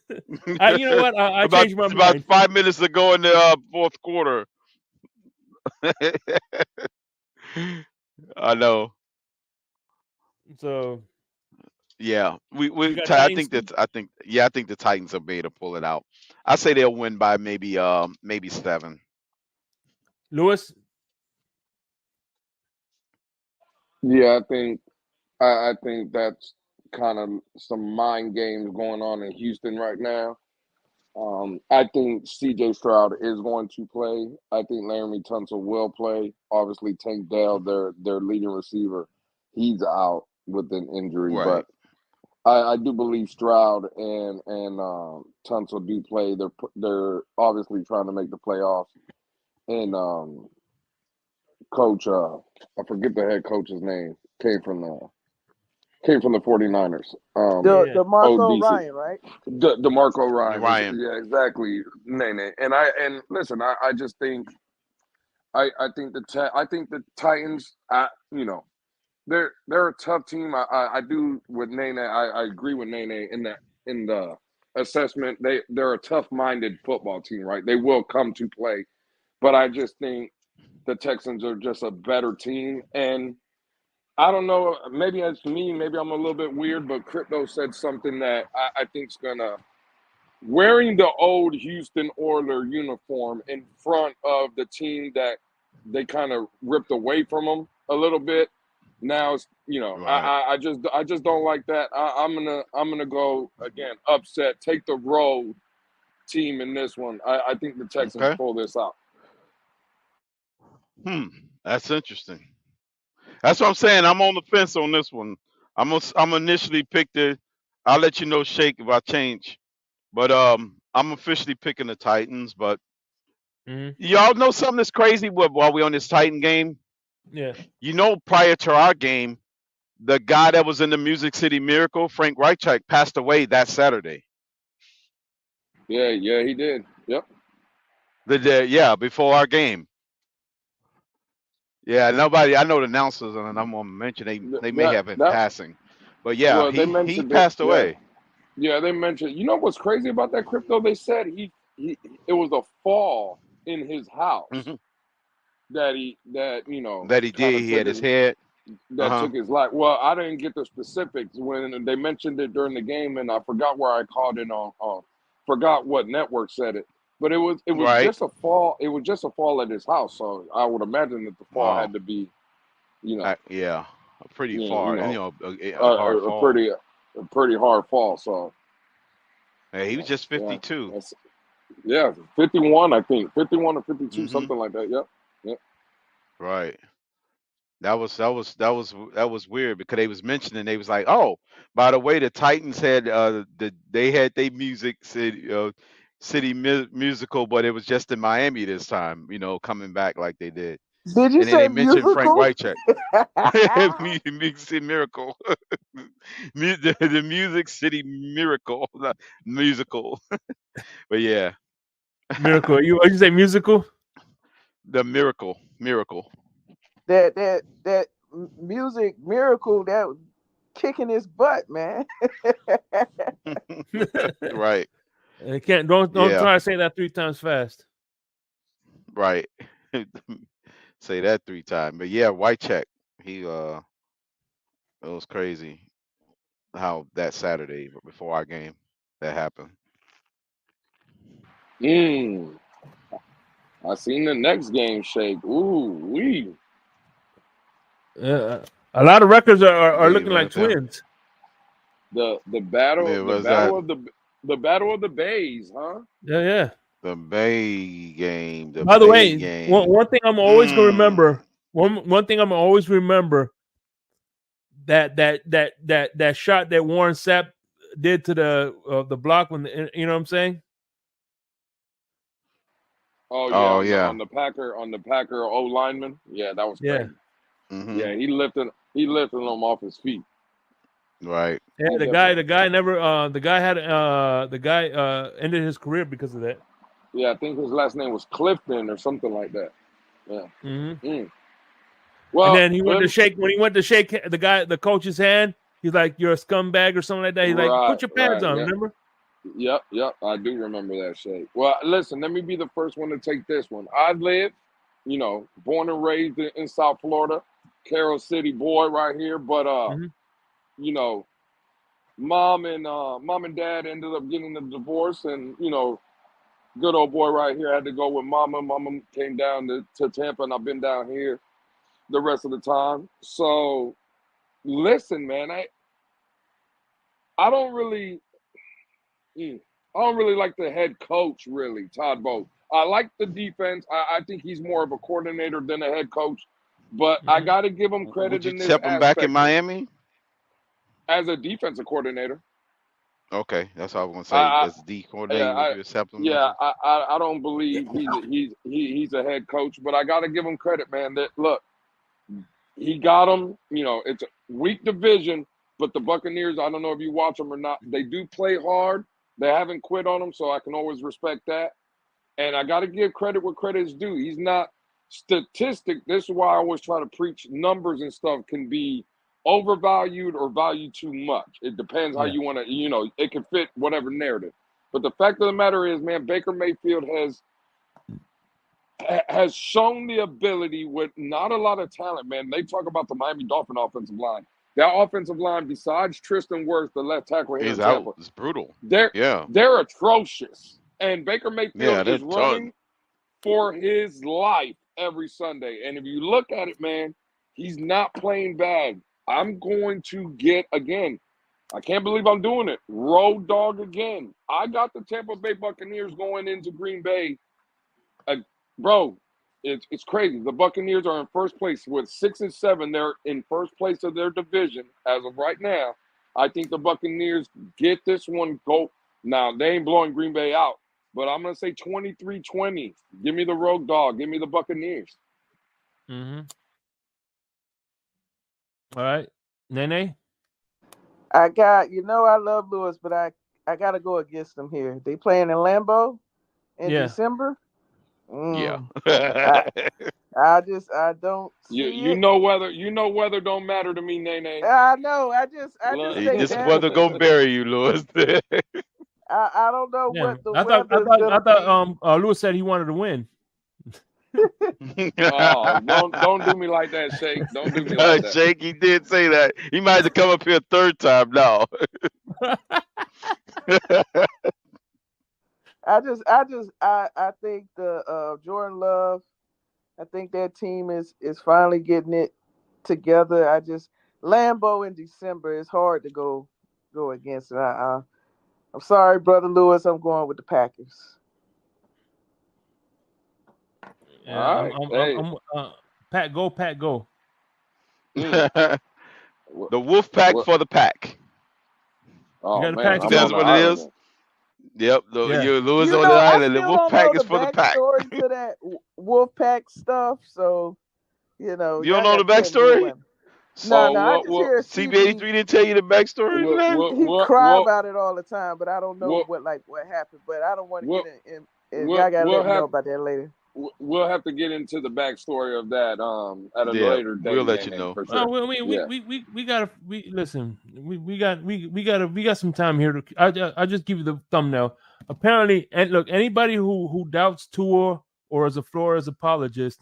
know what? I changed my mind. About 5 minutes ago in the fourth quarter. I know. So yeah, I think the Titans will be able to pull it out. I say they'll win by maybe 7. Lewis? Yeah, I think that's kind of some mind games going on in Houston right now. I think CJ Stroud is going to play. I think Laremy Tunsil will play. Obviously, Tank Dell, their leading receiver, he's out with an injury. Right. But I do believe Stroud and Tunsil do play. They're obviously trying to make the playoffs. And coach, I forget the head coach's name, came from the 49ers. DeMarco Ryan, right? DeMarco Ryan. Ryan. Yeah, exactly. Nene. And listen, I just think I think the Titans, they're a tough team. I do with Nene. I agree with Nene in the assessment. They're a tough-minded football team, right? They will come to play. But I just think the Texans are just a better team. And I don't know, maybe it's me, maybe I'm a little bit weird, but Crypto said something that I think is going to wearing the old Houston Oilers uniform in front of the team that they kind of ripped away from them a little bit. Now it's, Right. I just don't like that. I'm gonna go again upset. Take the road team in this one. I think the Texans Okay. pull this out. That's interesting. That's what I'm saying. I'm on the fence on this one. I'm initially picked it. I'll let you know, Shake, if I change. But I'm officially picking the Titans. But y'all know something that's crazy while we on this Titan game? Yeah. Prior to our game, the guy that was in the Music City Miracle, Frank Reichek, passed away that Saturday. Yeah, he did. Yep. Before our game. Yeah, nobody. I know the announcers, and I'm gonna mention they may have in passing, but yeah, well, they he mentioned it. passed away. Yeah, they mentioned. You know what's crazy about that, Crypto? They said he it was a fall in his house that he That he kind did. of He had his head. took his life. Well, I didn't get the specifics when they mentioned it during the game, and I forgot where I caught it on. Forgot what network said it, but it was Right. just a fall. It was just a fall at his house, so I would imagine that the fall had to be, Yeah, pretty far, and a hard a fall. pretty hard fall. So He was just 52. Yeah, 51, I think. 51 or 52, something like that. Yep. Right. That was weird because they was mentioning, they was like, oh, by the way, the Titans had they had their music city musical, but it was just in Miami this time, coming back like they did. Did you And then say they mentioned Frank musical? Reichek. Music Miracle. The Music City Miracle. Not musical. But yeah. Miracle. What you say, musical? The Miracle. that music miracle that was kicking his butt, man. Right. Don't Yeah. try to say that 3 times fast. Right. Say that 3 times. But yeah, Whitecheck. He it was crazy how that Saturday before our game that happened. I seen the next game shake. Ooh, wee. A lot of records are looking like twins. The battle of the bays, huh? Yeah. The Bay game. By the way, one thing I'm always gonna remember. One thing I'm always remember. That shot that Warren Sapp did to the block when you know what I'm saying. Oh yeah, on the Packer O lineman. Yeah, that was crazy. Yeah, he lifted him off his feet. Right. Yeah, the guy ended his career because of that. Yeah, I think his last name was Clifton or something like that. Yeah. Well, and then he went to shake the coach's hand. He's like, "You're a scumbag" or something like that. He's like, "Put your pads on." Yep. Remember? Yep. I do remember that shake. Well, listen, let me be the first one to take this one. I live, born and raised in South Florida, Carroll City boy right here. But mom and dad ended up getting a divorce, and good old boy right here had to go with mama. Mama came down to Tampa, and I've been down here the rest of the time. So listen, man, I don't really like the head coach, really, Todd Bowles. I like the defense. I think he's more of a coordinator than a head coach, but I got to give him credit in this aspect. Would you him back in Miami? As a defensive coordinator. Okay, that's all I was gonna say. As a D coordinator, would you accept him? Yeah, I don't believe he's a head coach, but I got to give him credit, man. That look, he got him. It's a weak division, but the Buccaneers, I don't know if you watch them or not, they do play hard. They haven't quit on him, so I can always respect that. And I got to give credit where credit is due. He's not statistic. This is why I always try to preach numbers and stuff can be overvalued or valued too much. It depends how you want to, it can fit whatever narrative. But the fact of the matter is, man, Baker Mayfield has shown the ability with not a lot of talent, man. They talk about the Miami Dolphin offensive line. That offensive line, besides Tristan Wirfs, the left tackle here in He's Tampa, out. It's brutal. they're Yeah. atrocious. And Baker Mayfield They're is running for his life every Sunday. And if you look at it, man, he's not playing bad. I'm going to get, again, I can't believe I'm doing it, road dog again. I got the Tampa Bay Buccaneers going into Green Bay. Bro, it's crazy. The Buccaneers are in first place with 6-7. They're in first place of their division as of right now. I think the Buccaneers get this one. Go now. They ain't blowing Green Bay out, but I'm gonna say 23-20. Give me the road dog. Give me the Buccaneers. Mm-hmm. All right, Nene. I got, I love Lewis, but I got to go against them here. They playing in Lambeau in December. Yeah. I don't see you it. know weather don't matter to me, Nene. I know. I just say this that. weather gonna bury you, Lewis. I don't know what the I thought Lewis said he wanted to win. Oh, don't do me like that, Shake. Don't do me like that. Shake, he did say that. He might have to come up here a third time now. I think the Jordan Love, I think that team is finally getting it together. Lambeau in December is hard to go against it. I'm sorry, brother Lewis. I'm going with the Packers. Yeah, Pack go. The Wolf Pack for the pack. Oh, you got man, that's what it is. Yep, you Lewis on the island. The Wolf Pack is for the pack. Story to that Wolf Pack stuff, so you don't know the backstory. No, I just hear CB83 didn't tell you the backstory. He cry about it all the time, but I don't know what happened. But I don't want to get in. I gotta let you know about that later. We'll have to get into the backstory of that at a later date. We'll let you know. For sure. We got some time here. I just give you the thumbnail. Apparently, and look, anybody who doubts Tua or is a Flores apologist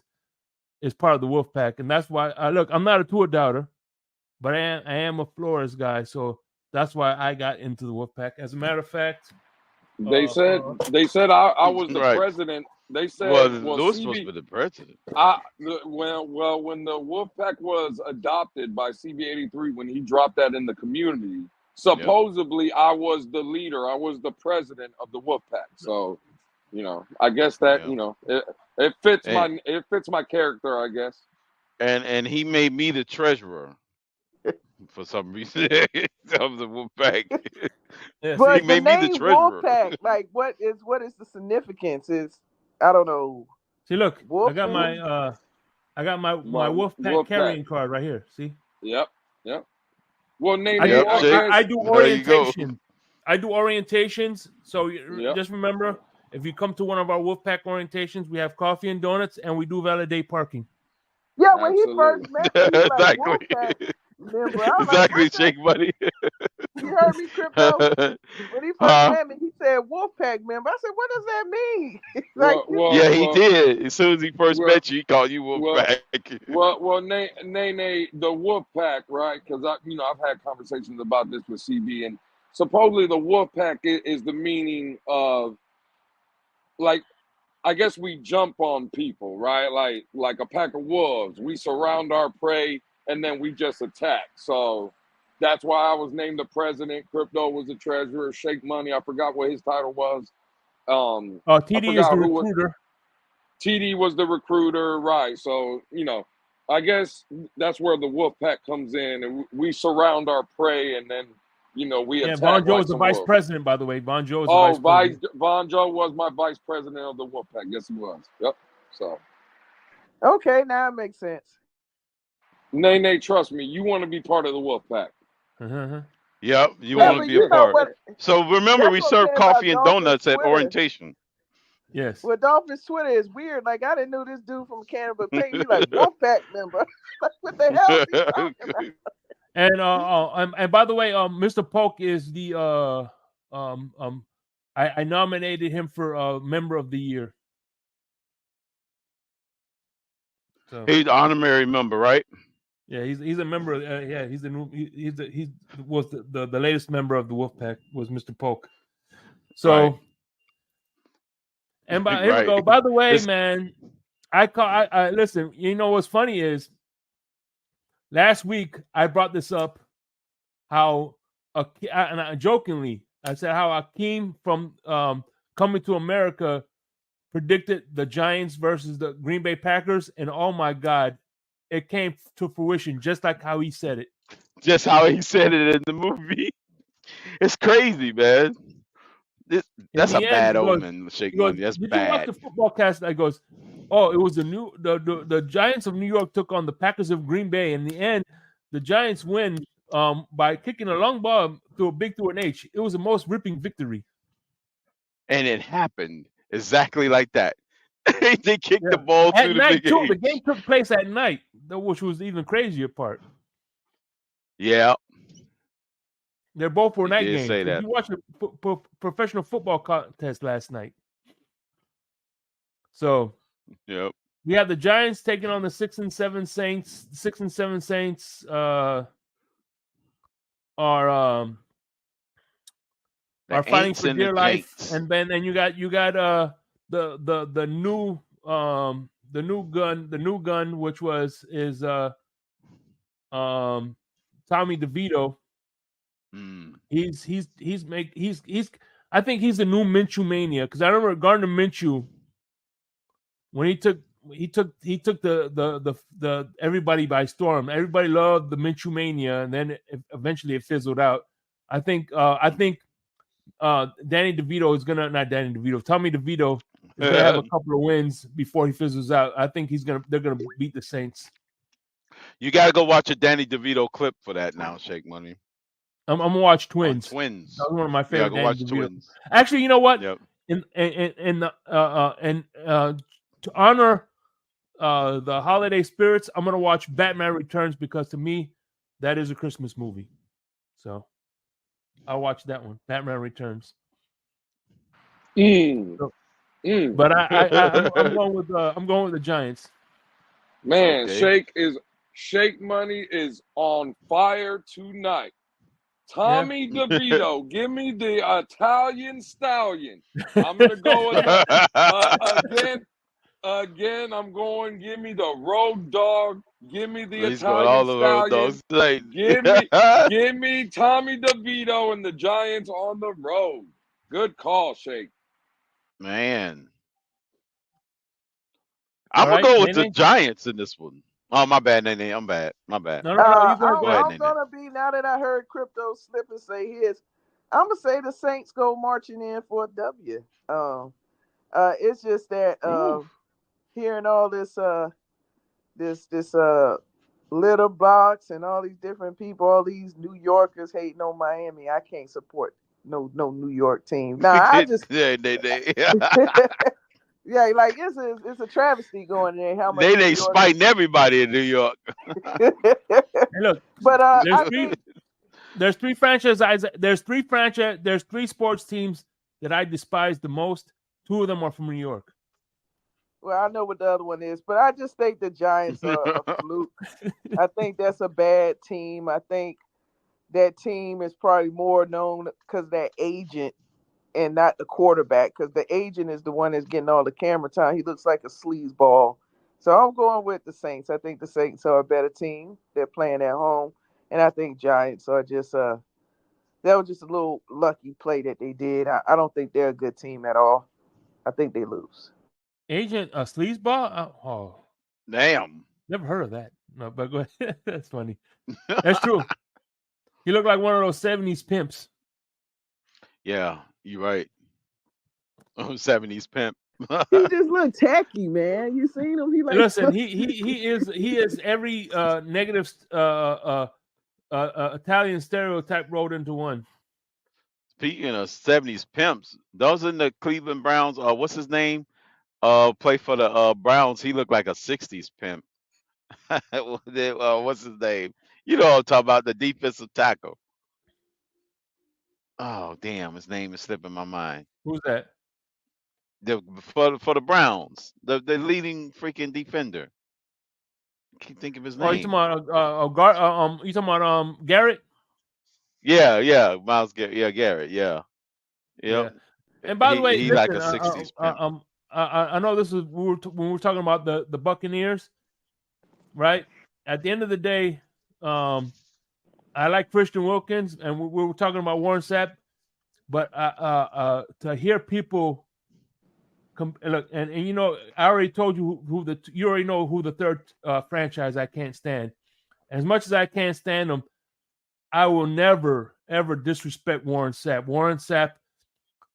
is part of the Wolf Pack, and that's why I'm not a Tua doubter, but I am a Flores guy, so that's why I got into the Wolf Pack. As a matter of fact, they said I was the president. They said, Lewis was the president. When the Wolfpack was adopted by CB83, when he dropped that in the community, supposedly I was the leader. I was the president of the Wolfpack. So, I guess that it fits my character, I guess. And he made me the treasurer for some reason of the Wolfpack. But he made me the treasurer. Wolfpack, like what is the significance? I don't know. See, look, I got my Wolfpack carrying card right here. See? Yep. Well, I do orientation. I do orientations. So just remember, if you come to one of our Wolfpack orientations, we have coffee and donuts, and we do validate parking. Yeah, when he first met me, he was like, Wolfpack member. Exactly, Shake Buddy. You heard me, Crypto? When he first met me, he said Wolfpack member. I said, what does that mean? He did. As soon as he first met you, he called you Wolfpack. Nene, the Wolfpack, right? Because I've had conversations about this with CB, and supposedly the Wolfpack is the meaning of, like, I guess we jump on people, right? Like a pack of wolves. We surround our prey and then we just attack. So that's why I was named the president. Crypto was the treasurer. Shake Money, I forgot what his title was. TD is the recruiter. TD was the recruiter, right? So I guess that's where the wolf pack comes in, and we surround our prey, and then we attack. Von Joe is the vice president, by the way. Von Joe is the vice president. Von Joe was my vice president of the wolf pack. Yes, he was. Yep. So. Okay, now it makes sense. Nene, trust me, you want to be part of the wolf pack. Yep, you want to be a part. So remember, we serve coffee and donuts at orientation. Yes. Well, Dolphin's Twitter is weird. Like, I didn't know this dude from Canada, but he's like Wolfpack member. What the hell is he talking about? And by the way, Mr. Polk is the I nominated him for member of the year. So he's the honorary member, right? Yeah, he's a member. Yeah, he's the new. He was the latest member of the Wolfpack was Mr. Polk. So, Right. and here we Right. go. By the way, It's man, I listen. You know what's funny is last week I brought this up how and I jokingly I said how Akeem from Coming to America predicted the Giants versus the Green Bay Packers, and oh my God, it came to fruition just like how he said it. just how he said it in the movie. It's crazy, man. This, In that's a the end, bad omen, Shake he goes, Money. That's did you watch bad. the football cast? I goes, oh, it was the Giants of New York took on the Packers of Green Bay. In the end, the Giants win by kicking a long ball through an H. It was the most ripping victory. And it happened exactly like that. They kicked the ball At through the night big too. H. The game took place at night, which was the even crazier part. Yeah, They're both were he night did games. say If that. you watched a professional football contest last night, so Yep. we have the Giants taking on the 6 and 7 Saints. 6 and 7 Saints are The fighting Aints for and the dear life, Jaints. and then you got the new gun, which is Tommy DeVito. Mm. He's I think he's the new Minshew mania, because I remember Gardner Minshew when he took the everybody by storm. Everybody loved the Minshew mania, and then eventually it fizzled out. I think Danny DeVito is gonna not Danny DeVito. Tommy DeVito is gonna have a couple of wins before he fizzles out. I think they're gonna beat the Saints. You got to go watch a Danny DeVito clip for that now, Shake Money. I'm gonna watch On Twins. Twins. That was one of my Yeah, favorite go Danny watch DeVito. Twins. Actually, you know what? Yep. To honor the holiday spirits, I'm gonna watch Batman Returns, because to me, that is a Christmas movie. So I'll watch that one, Batman Returns. But I'm going with the Giants. Man, Okay. Shake Money is on fire tonight. Tommy DeVito, give me the Italian stallion. I'm gonna go with again. I'm going. Give me the road dog. Give me the He's going Italian all the road stallion. dogs. Like, Give me Tommy DeVito and the Giants on the road. Good call, Shake. man. I'm gonna go with the Giants in this one. Oh, my bad, Nene. I'm bad. My bad. No, you go ahead. I'm gonna be, now that I heard Crypto slip and say his, I'm gonna say the Saints go marching in for a W. It's just that hearing all this litter box and all these different people, all these New Yorkers hating on Miami, I can't support no New York team. Nah, I just yeah, like it's a travesty going there. How much they spiting everybody in New York. Hey, look, but there's three franchises. There's three sports teams that I despise the most. Two of them are from New York. Well, I know what the other one is, but I just think the Giants are a fluke. I think that's a bad team. I think that team is probably more known because that agent and not the quarterback, because the agent is the one that's getting all the camera time. He looks like a sleazeball. So I'm going with the Saints. I think the Saints are a better team. They're playing at home. And I think Giants are just that was just a little lucky play that they did. I don't think they're a good team at all. I think they lose. Agent a sleazeball? Oh, damn! Never heard of that. No, but go ahead. That's funny. That's true. He looked like one of those '70s pimps. Yeah, you're right. 70s pimp. He just looked tacky, man. You seen him? Listen. He is every negative Italian stereotype rolled into one. Speaking of 70s pimps, those in the Cleveland Browns, what's his name? Play for the Browns. He looked like a 60s pimp. What's his name? You know what I'm talking about, the defensive tackle. Oh, damn, his name is slipping my mind. Who's that? For the Browns, the leading freaking defender. Can't think of his Oh, you talking name. about you talking about Garrett? Yeah, Miles Garrett. Yeah, Garrett. Yeah, yep. Yeah. And by the way, He like listen, a '60s pimp. I know this is when we were talking about the Buccaneers, right? At the end of the day, I like Christian Wilkins, and we were talking about Warren Sapp, but to hear people look, and you know, I already told you you already know who the third franchise I can't stand. As much as I can't stand them, I will never ever disrespect Warren Sapp. Warren Sapp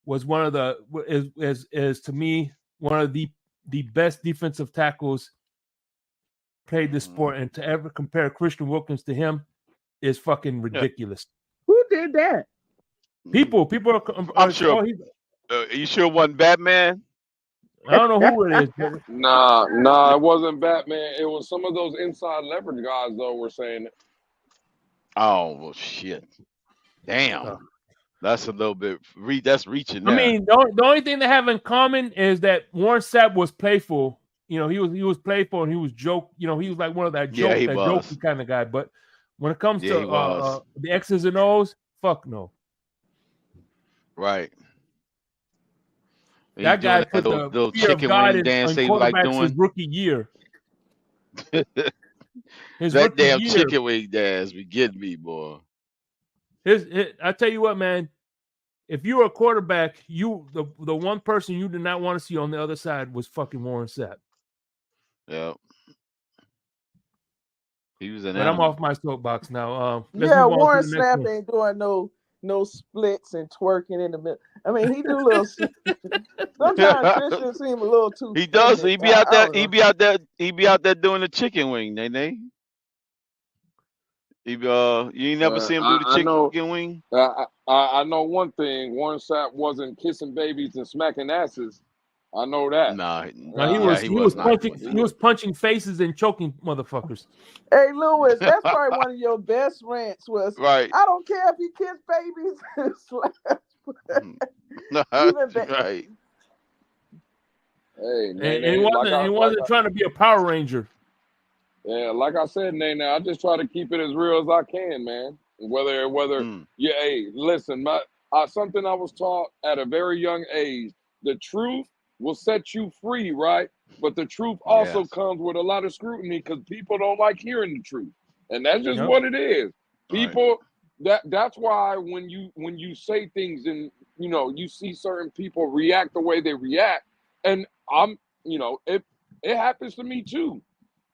was one of the is to me one of the best defensive tackles played this sport, and to ever compare Christian Wilkins to him is fucking ridiculous. Who did that? People are I'm sure. You sure it wasn't Batman? I don't know who it is, but Nah, it wasn't Batman. It was some of those inside leverage guys, though, were saying it. Oh well, shit. Damn, that's a little bit. That's reaching. I There. mean, the only thing they have in common is that Warren Sapp was playful. You know, he was playful and he was joke. You know, he was like one of that jokey kind of guy. But when it comes to the X's and O's, fuck no. Right. That guy put the little fear chicken of God wing dance in they quarterbacks like doing his rookie year. That damn chicken wing dance be getting me, boy. I tell you what, man. If you were a quarterback, the one person you did not want to see on the other side was fucking Warren Sapp. Yeah. He was an But animal. I'm off my soapbox now. Yeah, Warren Sapp ain't doing no splits and twerking in the middle. I mean, he do little. Sometimes Christian seem a little too. He does. He be out there. He be out there. He be out there doing the chicken wing, Nene. You ain't never see him do the chicken wing. I know one thing. Warren Sapp wasn't kissing babies and smacking asses. I know that. Nah, he was punching faces and choking motherfuckers. Hey, Lewis, that's probably one of your best rants. Was right? I don't care if you kiss babies and slap. Right. Hey, and he wasn't trying to be a Power Ranger. Yeah, like I said, Nate, I just try to keep it as real as I can, man. Hey, listen, something I was taught at a very young age: the truth will set you free, right? But the truth also comes with a lot of scrutiny because people don't like hearing the truth, and that's just what it is. People, that's why when you say things and you see certain people react the way they react, and it happens to me too.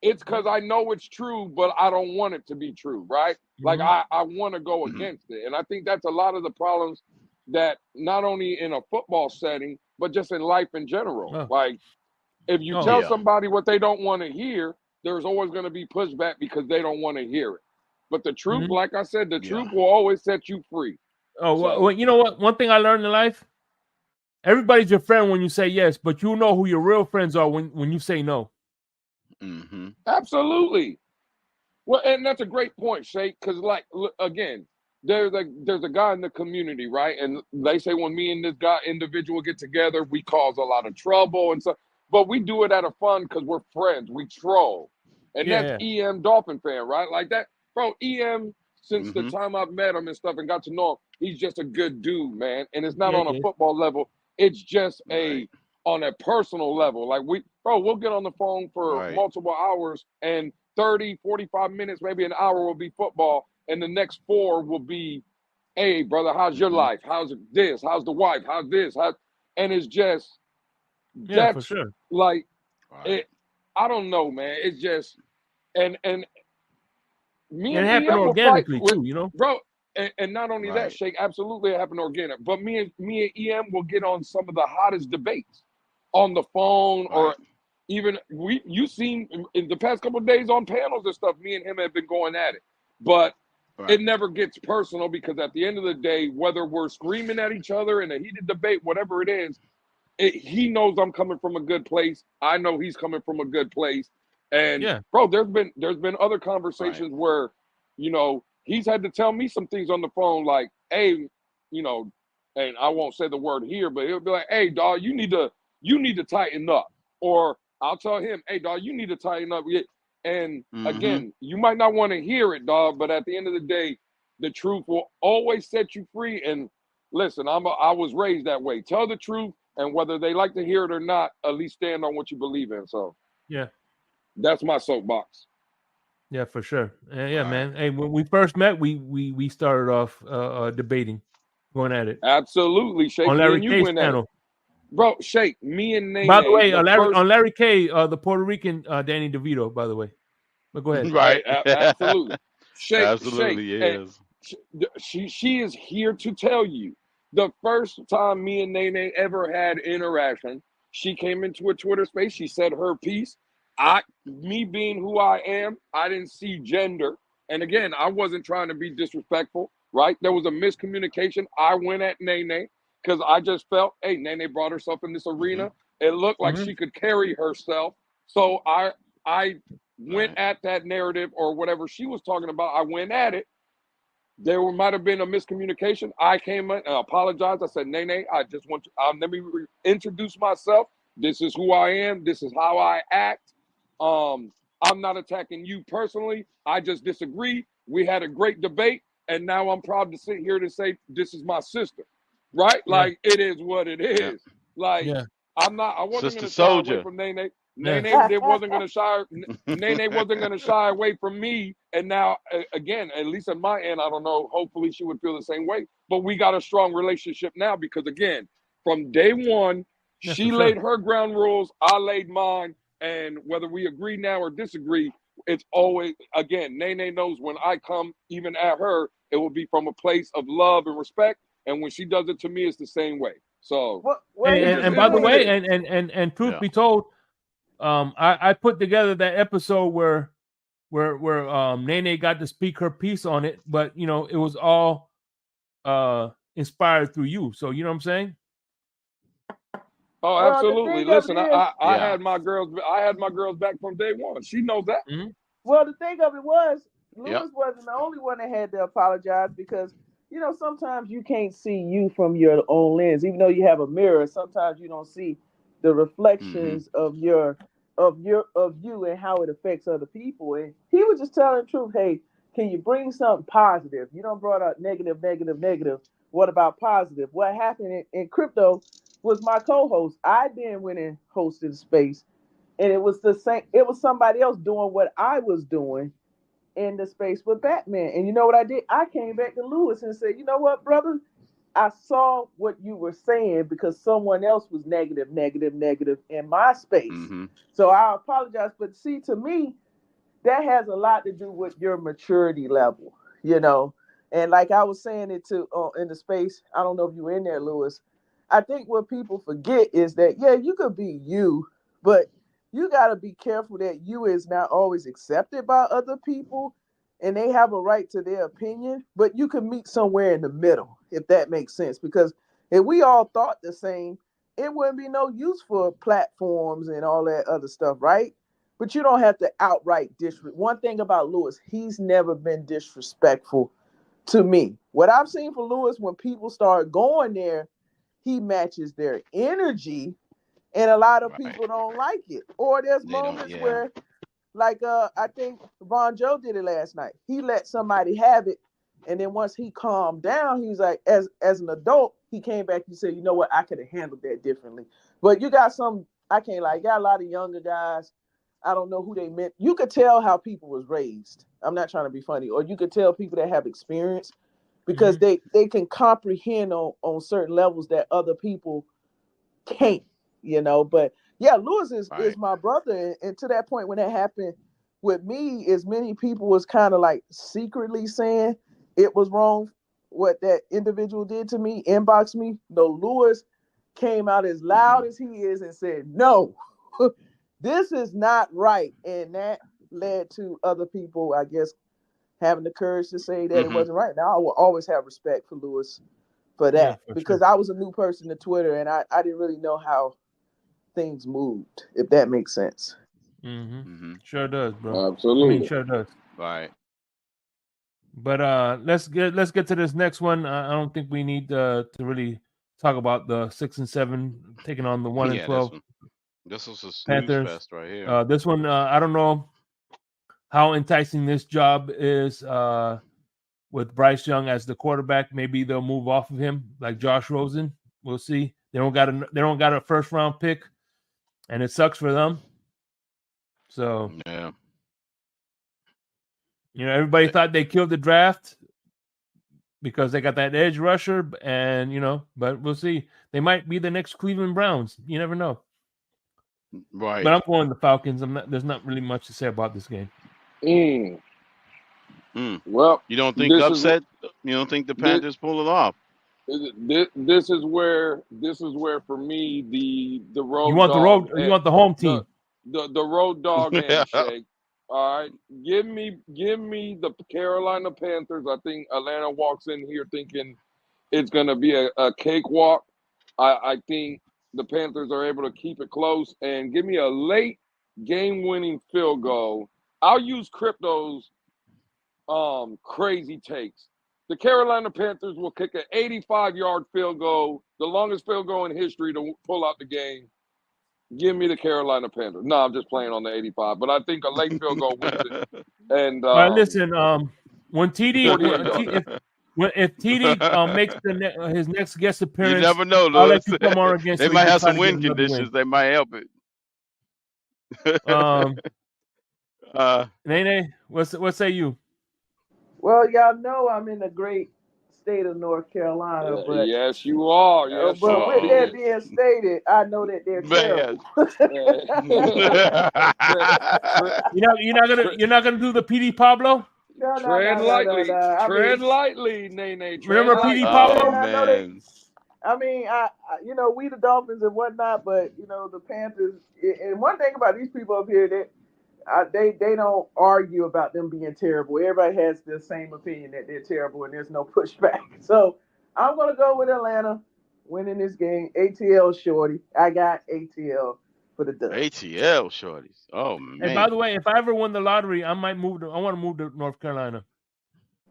It's because I know it's true, but I don't want it to be true, right? Mm-hmm. Like I want to go against it. And I think that's a lot of the problems that not only in a football setting, but just in life in general. Like if you tell somebody what they don't want to hear, there's always going to be pushback because they don't want to hear it. But the truth, like I said, the truth will always set you free. Well, you know what? One thing I learned in life, everybody's your friend when you say yes, but you know who your real friends are when you say no. Mm-hmm. Absolutely. Well, and that's a great point, Shake, because again, there's a guy in the community, right? And they say when me and this guy individual get together, we cause a lot of trouble and stuff. But we do it out of fun because we're friends. We troll. And that's EM Dolphin fan, right? Like that, bro, EM, since the time I've met him and stuff and got to know him, he's just a good dude, man. And it's not on a football level. It's just on a personal level. Like we'll get on the phone for multiple hours and 30, 45 minutes, maybe an hour will be football. And the next 4 will be, hey, brother, how's your life? How's this? How's the wife? How's this? And it's just, that's for sure. Like, I don't know, man. It's just, and me and it happened organically too, you know? Bro, and not only that, Shake, absolutely it happened organic. But me and EM will get on some of the hottest debates on the phone or even you've seen in the past couple of days on panels and stuff, me and him have been going at it. But it never gets personal because at the end of the day, whether we're screaming at each other in a heated debate, whatever it is, he knows I'm coming from a good place. I know he's coming from a good place. And bro, there's been other conversations where, he's had to tell me some things on the phone like, hey, and I won't say the word here, but he'll be like, hey, dog, you need to tighten up. Or I'll tell him, hey, dog, you need to tighten up. And again, you might not want to hear it, dog, but at the end of the day, the truth will always set you free. And listen, I was raised that way. Tell the truth, and whether they like to hear it or not, at least stand on what you believe in. So yeah, that's my soapbox. yeah, for sure. Yeah, man. Hey, when we first met, we started off debating, going at it. Absolutely, Shake. On Me Larry and you K's went at it. channel. Bro, Shake, me and Nene. By the way, first... on Larry K, the Puerto Rican Danny DeVito, by the way. But go ahead. Right. Absolutely. Shake, Absolutely is. She is here to tell you the first time me and Nene ever had interaction, she came into a Twitter space. She said her piece. Me being who I am, I didn't see gender. And again, I wasn't trying to be disrespectful, right? There was a miscommunication. I went at Nene because I just felt, hey, Nene brought herself in this arena. It looked like she could carry herself. So I went at that narrative or whatever she was talking about. I went at it. There might have been a miscommunication. I came in and apologized. I said, Nene, I just want to let me introduce myself. This is who I am. This is how I act. I'm not attacking you personally. I just disagree. We had a great debate, and now I'm proud to sit here to say this is my sister, right? Yeah. Like it is what it is. Yeah. Like Yeah. I wasn't Sister going to shy away Soldier. from Nene. Yeah. Nene wasn't going to shy. Nene wasn't going to shy away from me. And now, again, at least on my end, I don't know. Hopefully, she would feel the same way. But we got a strong relationship now because, again, from day one, Yeah, she laid her ground rules. I laid mine. And whether we agree now or disagree, it's always, again, Nene knows when I come, even at her, it will be from a place of love and respect. And when she does it to me, it's the same way. So, and by the way, and truth be told, I put together that episode where Nene got to speak her piece on it, but you know, it was all inspired through you. So you know what I'm saying? Oh, absolutely. Listen, I had my girls. I had my girls back from day one. She knows that. Well, the thing of it was, Lewis wasn't the only one that had to apologize because, you know, sometimes you can't see you from your own lens. Even though you have a mirror, sometimes you don't see the reflections of you and how it affects other people. And he was just telling the truth. Hey, can you bring something positive? You don't brought up negative. What about positive? What happened in crypto was my co-host. I then went and hosted a space, and it was the same. It was somebody else doing what I was doing in the space with Batman. And you know what I did? I came back to Lewis and said, you know what, brother? I saw what you were saying because someone else was negative in my space. So I apologize. But see, to me, that has a lot to do with your maturity level, you know. And like I was saying it to in the space, I don't know if you were in there, Lewis. I think what people forget is that, yeah, you could be you, but you got to be careful that you is not always accepted by other people and they have a right to their opinion, but you can meet somewhere in the middle, if that makes sense. Because if we all thought the same, it wouldn't be no use for platforms and all that other stuff, right? But you don't have to outright disrespect. One thing about Lewis, he's never been disrespectful to me. What I've seen for Lewis, when people start going there, he matches their energy, and a lot of people don't like it. Or there's moments where, like I think Von Joe did it last night. He let somebody have it, and then once he calmed down, he was like, as an adult, he came back and said, you know what, I could have handled that differently. But you got some, I can't lie, you got a lot of younger guys. I don't know who they meant. You could tell how people was raised. I'm not trying to be funny. Or you could tell people that have experience because they can comprehend on certain levels that other people can't, you know. But yeah, Lewis is my brother. And to that point, when that happened with me, as many people was kind of like secretly saying it was wrong what that individual did to me, inboxed me. No, Lewis came out as loud as he is and said, no, this is not right. And that led to other people, I guess, having the courage to say that it wasn't right. Now, I will always have respect for Lewis for that, because I was a new person to Twitter and I didn't really know how things moved, if that makes sense. Sure does, bro. Absolutely. I mean, sure does. Right. But let's get to this next one. I don't think we need to really talk about the 6 and 7 taking on the 1 and 12. This was a snooze Panthers. fest right here. This one, I don't know. how enticing this job is with Bryce Young as the quarterback. Maybe they'll move off of him like Josh Rosen. We'll see. They don't got a first round pick, and it sucks for them. So yeah, everybody thought they killed the draft because they got that edge rusher, and but we'll see. They might be the next Cleveland Browns. You never know. right. But I'm going the Falcons. There's not really much to say about this game. Well, You don't think upset? You don't think the Panthers pull it off? This is where for me the road. You want dog you want the home team. The road dog handshake. All right, give me the Carolina Panthers. I think Atlanta walks in here thinking it's going to be a cakewalk. I think the Panthers are able to keep it close and give me a late game-winning field goal. I'll use Crypto's crazy takes. The Carolina Panthers will kick an 85-yard field goal, the longest field goal in history to pull out the game. Give me the Carolina Panthers. No, I'm just playing on the 85, but I think a late field goal wins it. And listen, when TD if TD makes his next guest appearance, you never know, I'll Lewis. let you come on again. They might have some win conditions. They might help it. Nene, what say you? Well, y'all know I'm in the great state of North Carolina, but yes, you are. Yes, but with that being stated, I know that they're terrible. You're not gonna do the PD Pablo. Tread lightly. Tread lightly, Nene. Remember PD Pablo? Oh, man. I mean, we the Dolphins and whatnot, but the Panthers. And one thing about these people up here, they don't argue about them being terrible. Everybody has the same opinion that they're terrible, and there's no pushback. So I'm gonna go with Atlanta winning this game. ATL shorty. I got ATL for the dub. ATL shorties. Oh man. And by the way, if I ever won the lottery, I might move. I want to move to North Carolina.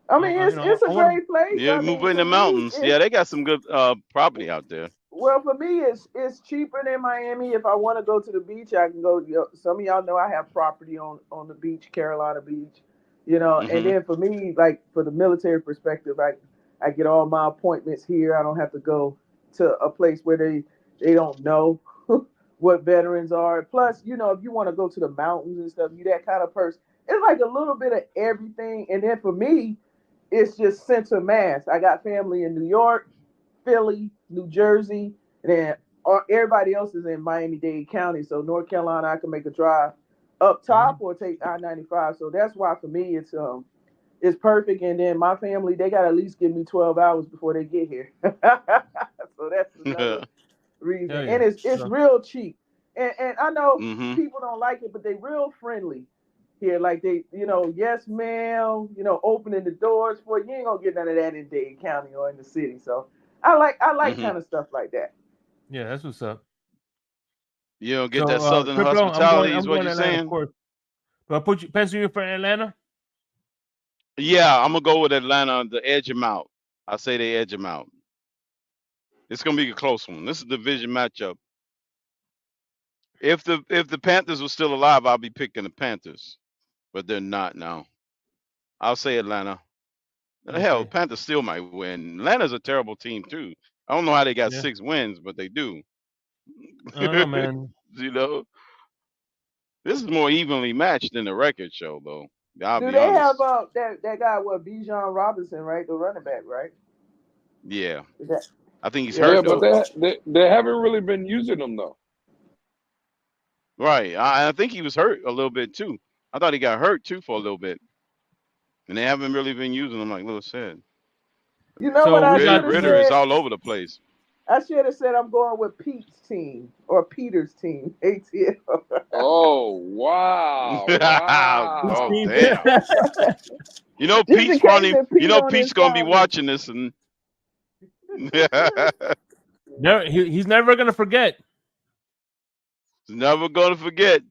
I mean, it's a great place. Yeah, move in the mountains. Yeah, they got some good property out there. Well, for me, it's cheaper than Miami. If I want to go to the beach, I can go. Some of y'all know I have property on the beach, Carolina Beach. And then for me, like for the military perspective, I get all my appointments here. I don't have to go to a place where they don't know what veterans are. Plus, if you want to go to the mountains and stuff, you that kind of person. It's like a little bit of everything. And then for me, it's just center mass. I got family in New York, Philly, New Jersey, and then everybody else is in Miami-Dade County. So North Carolina, I can make a drive up top or take I-95. So that's why for me it's perfect. And then my family, they got to at least give me 12 hours before they get here. So that's another reason. Yeah. And it's real cheap. And I know people don't like it, but they real friendly here. Like they, yes, ma'am, opening the doors for you. You ain't gonna get none of that in Dade County or in the city. So I like kind of stuff like that. Yeah, that's what's up. You don't get that Southern hospitality, is what you're saying? Of course. Do I put you pencil you for Atlanta? Yeah, I'm gonna go with Atlanta to edge them out. I say they edge them out. It's gonna be a close one. This is a division matchup. If the Panthers were still alive, I'll be picking the Panthers, but they're not now. I'll say Atlanta. Okay. Hell, Panthers still might win. Atlanta's a terrible team too. I don't know how they got 6 wins, but they do. I don't know, man. This is more evenly matched than the record show, though. Do they have that guy, Bijan Robinson, right? The running back, right? Yeah. I think he's hurt. Yeah, but they haven't really been using him, though. Right. I think he was hurt a little bit, too. I thought he got hurt, too, for a little bit. And they haven't really been using him, like Lewis said. You know what I should have said? Ritter is all over the place. I should have said I'm going with Pete's team or Peter's team, ATL. Oh, wow. Oh, damn. Pete's running. Pete's going to be watching this. And no, he's never going to forget. He's never going to forget.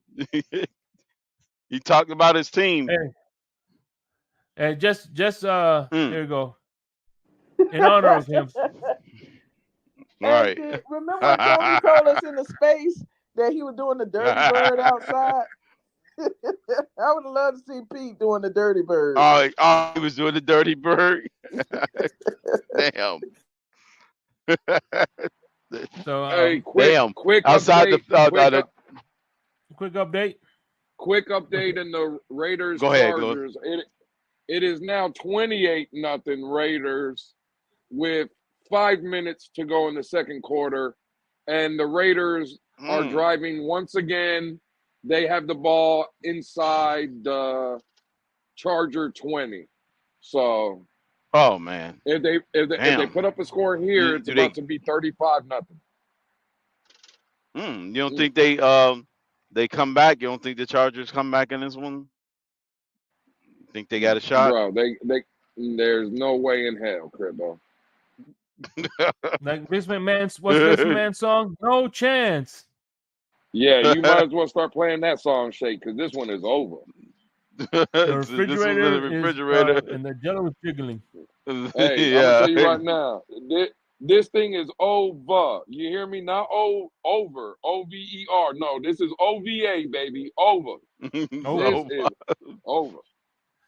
He talked about his team. Hey, just here you go. In honor of him. Right. Remember when Tony told us in the space that he was doing the dirty bird outside? I would have loved to see Pete doing the Dirty Bird. Oh, he was doing the Dirty Bird. Damn. So Hey, Damn. quick Outside update. quick update. Quick update in the Raiders Go ahead, Chargers. It is now 28-0 Raiders with 5 minutes to go in the second quarter, and the Raiders are driving once again. They have the ball inside the Charger 20. So, oh man, if they put up a score here, it's about to be 35-0. You don't think they come back? You don't think the Chargers come back in this one? Think they got a shot? Bro, there's no way in hell, Cribbo. Like Vince McMahon's, what's Vince McMahon's song? No chance. Yeah, you might as well start playing that song, Shake, because this one is over. The refrigerator and the jello is jiggling. Hey, I'm gonna tell you right now, this thing is over. You hear me? Not over, O-V-E-R. No, this is O-V-A, baby. Over. This is over.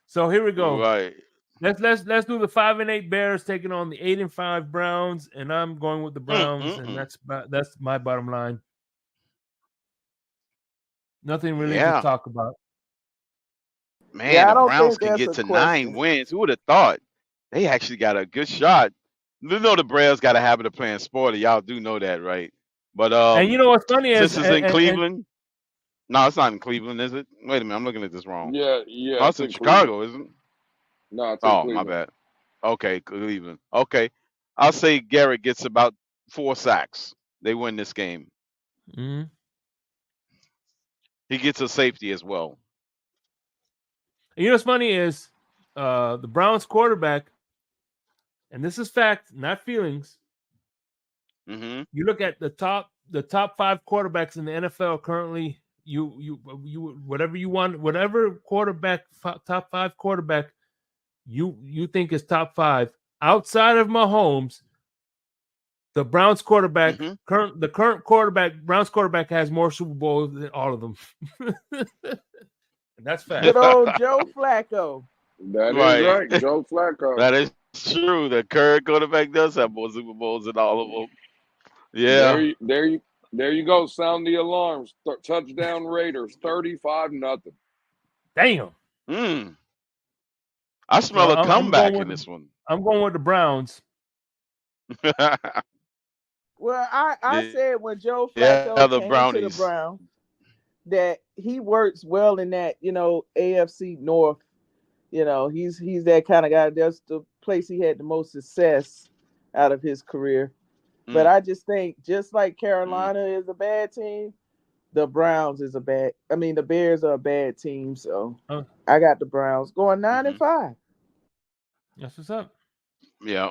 So here we go. Right. Let's do the 5-8 Bears taking on the 8-5 Browns, and I'm going with the Browns, and that's my bottom line. Nothing really to talk about. Man, the Browns can get to 9 wins. Who would have thought? They actually got a good shot. You know the Browns got a habit of playing sporty. Y'all do know that, right? But and you know what's funny is this is in Cleveland. No, it's not in Cleveland, is it? Wait a minute, I'm looking at this wrong. Yeah. Oh, it's in Chicago, isn't it? No, it's in Cleveland. My bad. Okay, Cleveland. Okay. I'll say Garrett gets about 4 sacks. They win this game. Mm-hmm. He gets a safety as well. And you know what's funny is the Browns quarterback, and this is fact, not feelings. Mm-hmm. You look at the top 5 quarterbacks in the NFL currently. You whatever you want, whatever quarterback, top 5 quarterback you think is top 5 outside of Mahomes. The Browns quarterback, the current quarterback, Browns quarterback has more Super Bowls than all of them. And that's fact. Good old Joe Flacco. That is right, Joe Flacco. That is true. The current quarterback does have more Super Bowls than all of them. Yeah. There you go. Sound the alarms. Touchdown Raiders, 35-0. Damn. I smell a comeback in this one. I'm going with the Browns. Well, I said when Joe Flacco came to the Browns that he works well in that, AFC North. He's that kind of guy. That's the place he had the most success out of his career. But I just think, just like Carolina is a bad team, the Bears are a bad team. So I got the Browns going 9-5. That's what's up. Yeah.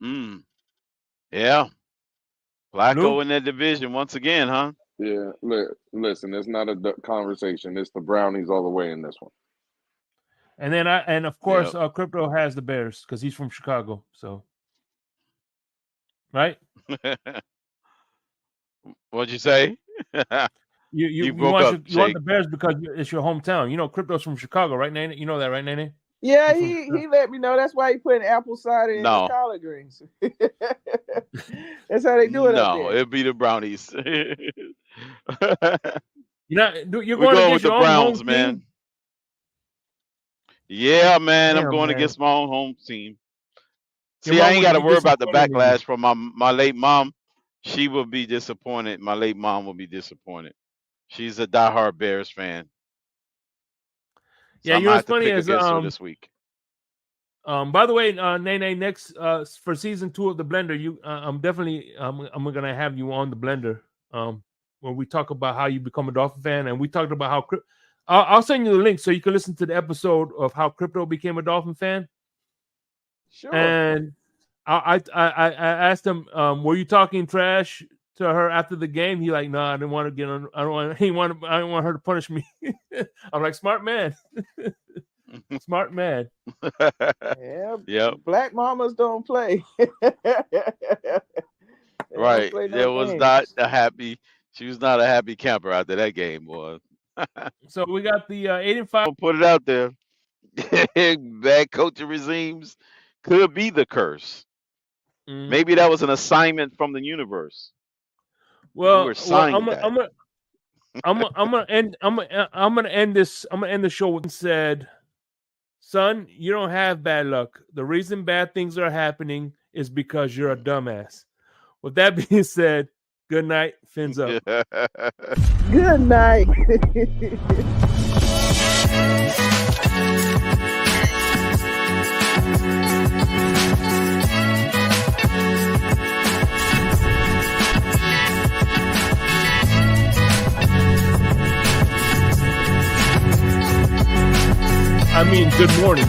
Yeah. Flacco in that division once again, huh? Yeah. Listen, it's not a conversation. It's the Brownies all the way in this one. And then of course, Crypto has the Bears because he's from Chicago. So, right? What'd you say? you want the Bears because it's your hometown. Crypto's from Chicago, right, Nene? You know that, right, Nene? Yeah, he let me know. That's why he put apple cider in the collard greens. That's how they do it up there. It'd be the Brownies. You're going with the Browns, man. Yeah, man. I'm going against my own home team. See, I ain't got to worry about the backlash from my late mom. She will be disappointed. My late mom will be disappointed. She's a diehard Bears fan. So yeah, what's funny is this week. By the way, Nene, next for season 2 of the Blender, I'm gonna have you on the Blender, where we talk about how you become a Dolphin fan, and we talked about how I'll send you the link so you can listen to the episode of how Crypto became a Dolphin fan. Sure. And I asked him, were you talking trash to her after the game? He like, no, I didn't want to get on. I don't want her to punish me. I'm like, smart man. Smart man. Yeah. Yep. Black mamas don't play. Right. She was not a happy camper after that game, boy. So we got the 8 and 5. I'll put it out there. Bad coaching regimes could be the curse. Maybe that was an assignment from the universe. We were assigned that. I'm gonna end the show with said, son, you don't have bad luck. The reason bad things are happening is because you're a dumbass. With that being said, good night. Fins up. Good night. I mean, good morning.